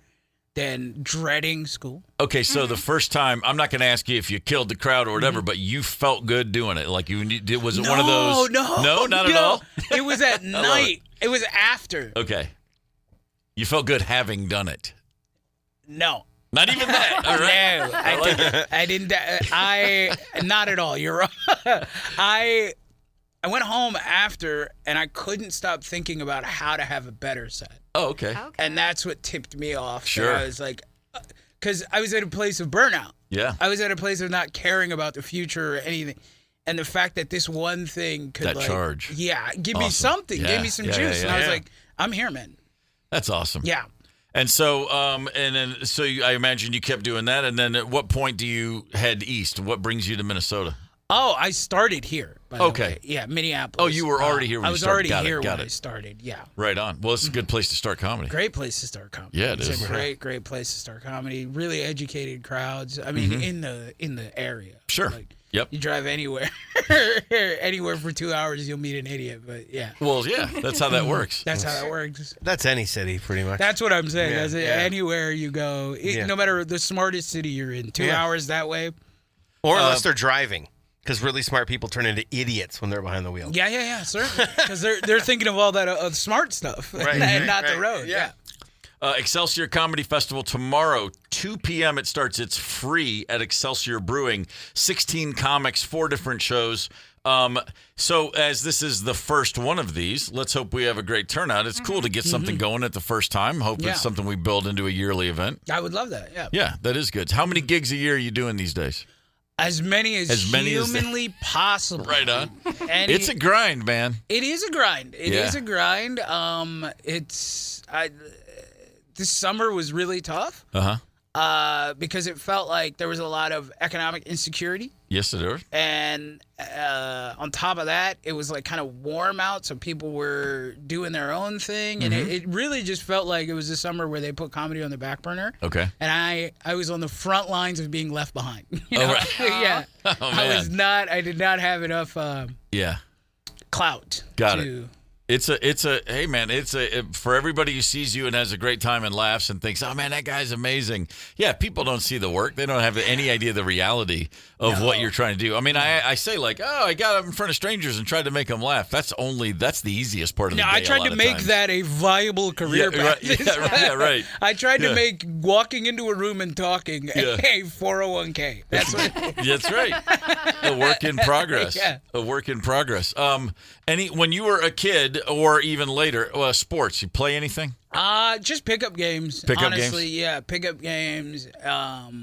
than dreading school. Okay, so the first time, I'm not going to ask you if you killed the crowd or whatever, but you felt good doing it. Like was it one of those? No, not at all. It was at night. It was after. Okay. You felt good having done it. No. Not even that. All right. No, I didn't. Not at all. You're wrong. I went home after, and I couldn't stop thinking about how to have a better set. Oh, okay. And that's what tipped me off. Sure. I was like, because I was at a place of burnout. Yeah. I was at a place of not caring about the future or anything. And the fact that this one thing could charge. Yeah, give me something. Yeah. Gave me some juice. And I was like, I'm here, man. That's awesome. Yeah. And so, I imagine you kept doing that. And then at what point do you head east? What brings you to Minnesota? Oh, I started here. By the Okay. way. Yeah, Minneapolis. Oh, you were already here when you started. I was already here when I started, yeah. Right on. Well, it's a good place to start comedy. Great place to start comedy. Yeah, it is. It's a great place to start comedy. Really educated crowds. I mean, in the area. Sure. Like, yep. You drive anywhere for 2 hours, you'll meet an idiot. But yeah. Well, yeah, that's how that works. That's how that works. That's any city, pretty much. That's what I'm saying. Yeah, Anywhere you go, no matter the smartest city you're in, 2 hours that way. Or unless they're driving. Because really smart people turn into idiots when they're behind the wheel. Yeah, certainly. Because they're thinking of all that smart stuff and not the road. Yeah. Excelsior Comedy Festival tomorrow, 2 p.m. it starts. It's free at Excelsior Brewing. 16 comics, 4 different shows. So as this is the first one of these, let's hope we have a great turnout. It's cool to get something going at the first time. Hope it's something we build into a yearly event. I would love that, yeah. Yeah, that is good. How many gigs a year are you doing these days? As many as humanly possible. Right on. It's a grind, man. It is a grind. It is a grind. This summer was really tough. Because it felt like there was a lot of economic insecurity. Yes, it is. And on top of that, it was like kind of warm out, so people were doing their own thing, and it really just felt like it was a summer where they put comedy on the back burner. Okay. And I was on the front lines of being left behind. You know? Right. Yeah. Oh, man. I did not have enough clout. Got it. Hey man, for everybody who sees you and has a great time and laughs and thinks, oh man, that guy's amazing. Yeah, people don't see the work. They don't have any idea the reality of what you're trying to do. I mean, I say like, oh, I got up in front of strangers and tried to make them laugh. That's the easiest part of the day. I tried to make that a viable career path. Right. I tried to make walking into a room and talking a 401k. That's what. That's right. A work in progress. Yeah. A work in progress. When you were a kid or even later, sports, you play anything? Just pickup games. Honestly, yeah, pickup games.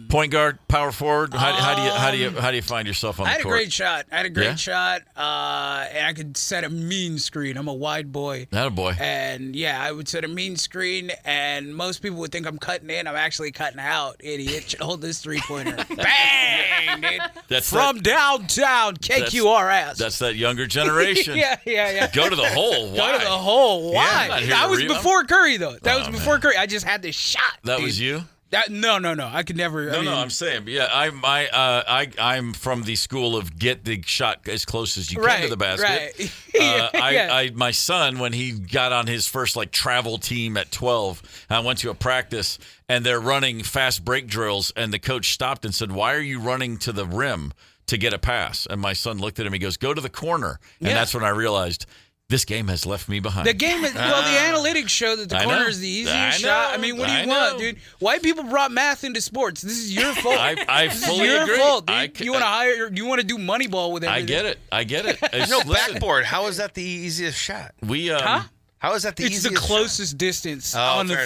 Point guard, power forward. How do you find yourself on the court? I had a great shot. And I could set a mean screen. I'm a wide boy. Not a boy. And yeah, I would set a mean screen, and most people would think I'm cutting in. I'm actually cutting out. Idiot! Hold this 3-pointer. Bang, dude. From downtown KQRS. That's that younger generation. Yeah. Go to the hole. Why? Go to the hole. Why? Yeah, that was before Curry, though. That was before Curry. I just had this shot. That was you? No. I could never. No, I'm saying, yeah. I'm from the school of get the shot as close as you can to the basket. Right. My son, when he got on his first travel team at 12, I went to a practice and they're running fast break drills, and the coach stopped and said, "Why are you running to the rim to get a pass?" And my son looked at him. He goes, "Go to the corner." And that's when I realized, this game has left me behind. The game is, the analytics show that the corner is the easiest shot. I mean, what do you want, dude? White people brought math into sports. This is your fault. I fully agree. This is your fault, dude. You want to do Moneyball with everything. I get it. Backboard. How is that the easiest shot? How is that the easiest? It's the closest distance on the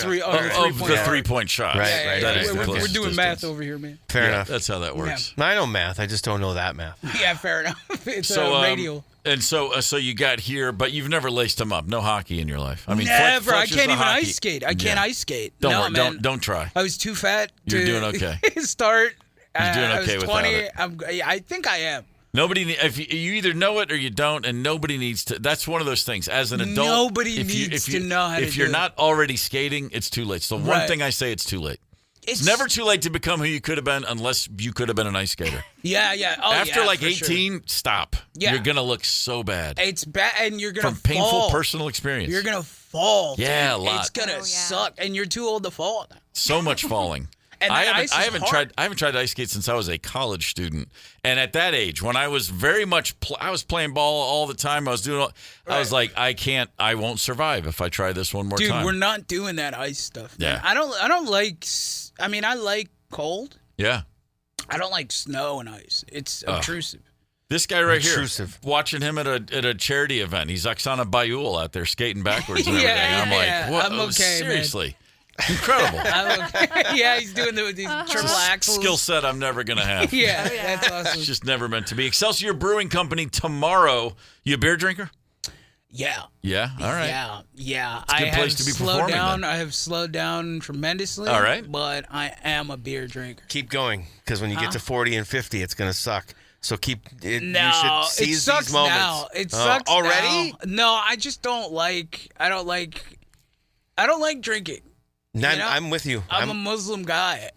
three-point shot. Right. We're doing math over here, man. Fair enough. That's how that works. Yeah. I know math. I just don't know that math. Yeah, fair enough. It's radial. And so you got here, but you've never laced them up. No hockey in your life. I mean, never. I can't even ice skate. I can't ice skate. Don't worry. Don't try. I was too fat. You're doing okay. Start. You're doing okay I was 20. I think I am. If you either know it or you don't, and nobody needs to. That's one of those things. As an adult, nobody needs to know how to do it. If you're not already skating, it's too late. So one thing I say, it's too late. It's never too late to become who you could have been, unless you could have been an ice skater. Yeah. Oh, After like 18, sure. stop. Yeah. You're gonna look so bad. It's bad, and you're gonna from painful personal experience. You're gonna fall. Yeah, a lot. It's gonna suck, and you're too old to fall. So much falling. And I haven't tried ice skate since I was a college student, and at that age, when I was very much, I was playing ball all the time. I was doing, I was like, I won't survive if I try this one more time. Dude, we're not doing that ice stuff. Man. Yeah, I don't like. I mean, I like cold. Yeah, I don't like snow and ice. It's obtrusive. This guy right here, watching him at a charity event, he's Oksana Bayul out there skating backwards and everything. I'm like, what? I'm okay, seriously. Man. Incredible. Yeah, he's doing these triple axles. Skill set I'm never going to have. That's awesome. It's just never meant to be. Excelsior Brewing Company tomorrow. You a beer drinker? Yeah. Yeah? All right. Yeah. It's a good place to be performing. I have slowed down tremendously. All right. But I am a beer drinker. Keep going, because when you get to 40 and 50, it's going to suck. So you should seize it sucks these moments. Now. It sucks already? Now. No, I just don't like drinking. I'm with you. I'm a Muslim guy.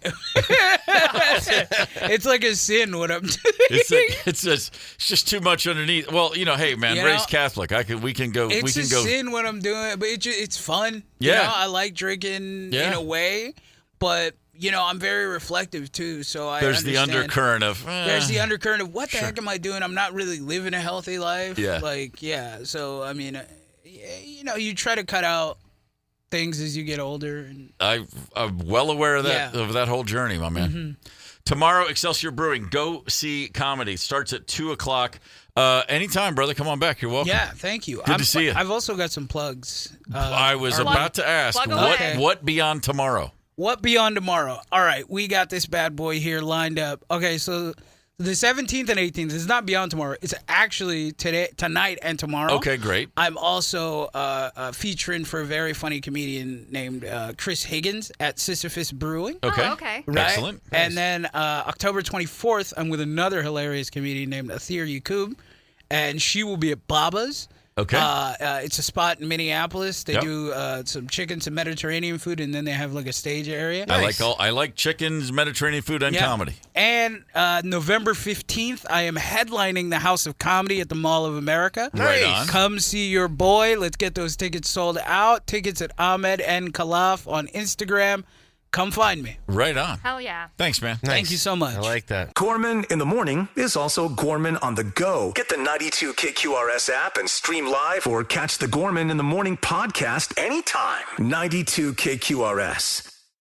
It's like a sin what I'm doing. It's just too much underneath. Well, hey, man, raised Catholic. We can go. It's a sin what I'm doing, but it's fun. Yeah, I like drinking in a way, but I'm very reflective too. So there's the undercurrent of what the heck am I doing? I'm not really living a healthy life. Yeah. So I mean, you try to cut out things as you get older. And I'm well aware of that whole journey, my man. Mm-hmm. Tomorrow, Excelsior Brewing, go see comedy. Starts at 2:00. Anytime, brother. Come on back. You're welcome. Yeah, thank you. Good to see you. I've also got some plugs. I was about to ask, what beyond tomorrow? What beyond tomorrow? All right, we got this bad boy here lined up. Okay, so the 17th and 18th is not beyond tomorrow. It's actually tonight and tomorrow. Okay, great. I'm also featuring for a very funny comedian named Chris Higgins at Sisyphus Brewing. Okay. Oh, okay. Right? Excellent. And then October 24th, I'm with another hilarious comedian named Athir Yaqub, and she will be at Baba's. Okay. It's a spot in Minneapolis. They do some chicken, some Mediterranean food, and then they have like a stage area. Nice. I like chickens, Mediterranean food, and comedy. And November 15th, I am headlining the House of Comedy at the Mall of America. Right on. Come see your boy. Let's get those tickets sold out. Tickets at AHMED KHALAF on Instagram. Come find me. Right on. Hell yeah. Thanks, man. Nice. Thank you so much. I like that. Gorman in the morning is also Gorman on the go. Get the 92 KQRS app and stream live or catch the Gorman in the morning podcast anytime. 92 KQRS.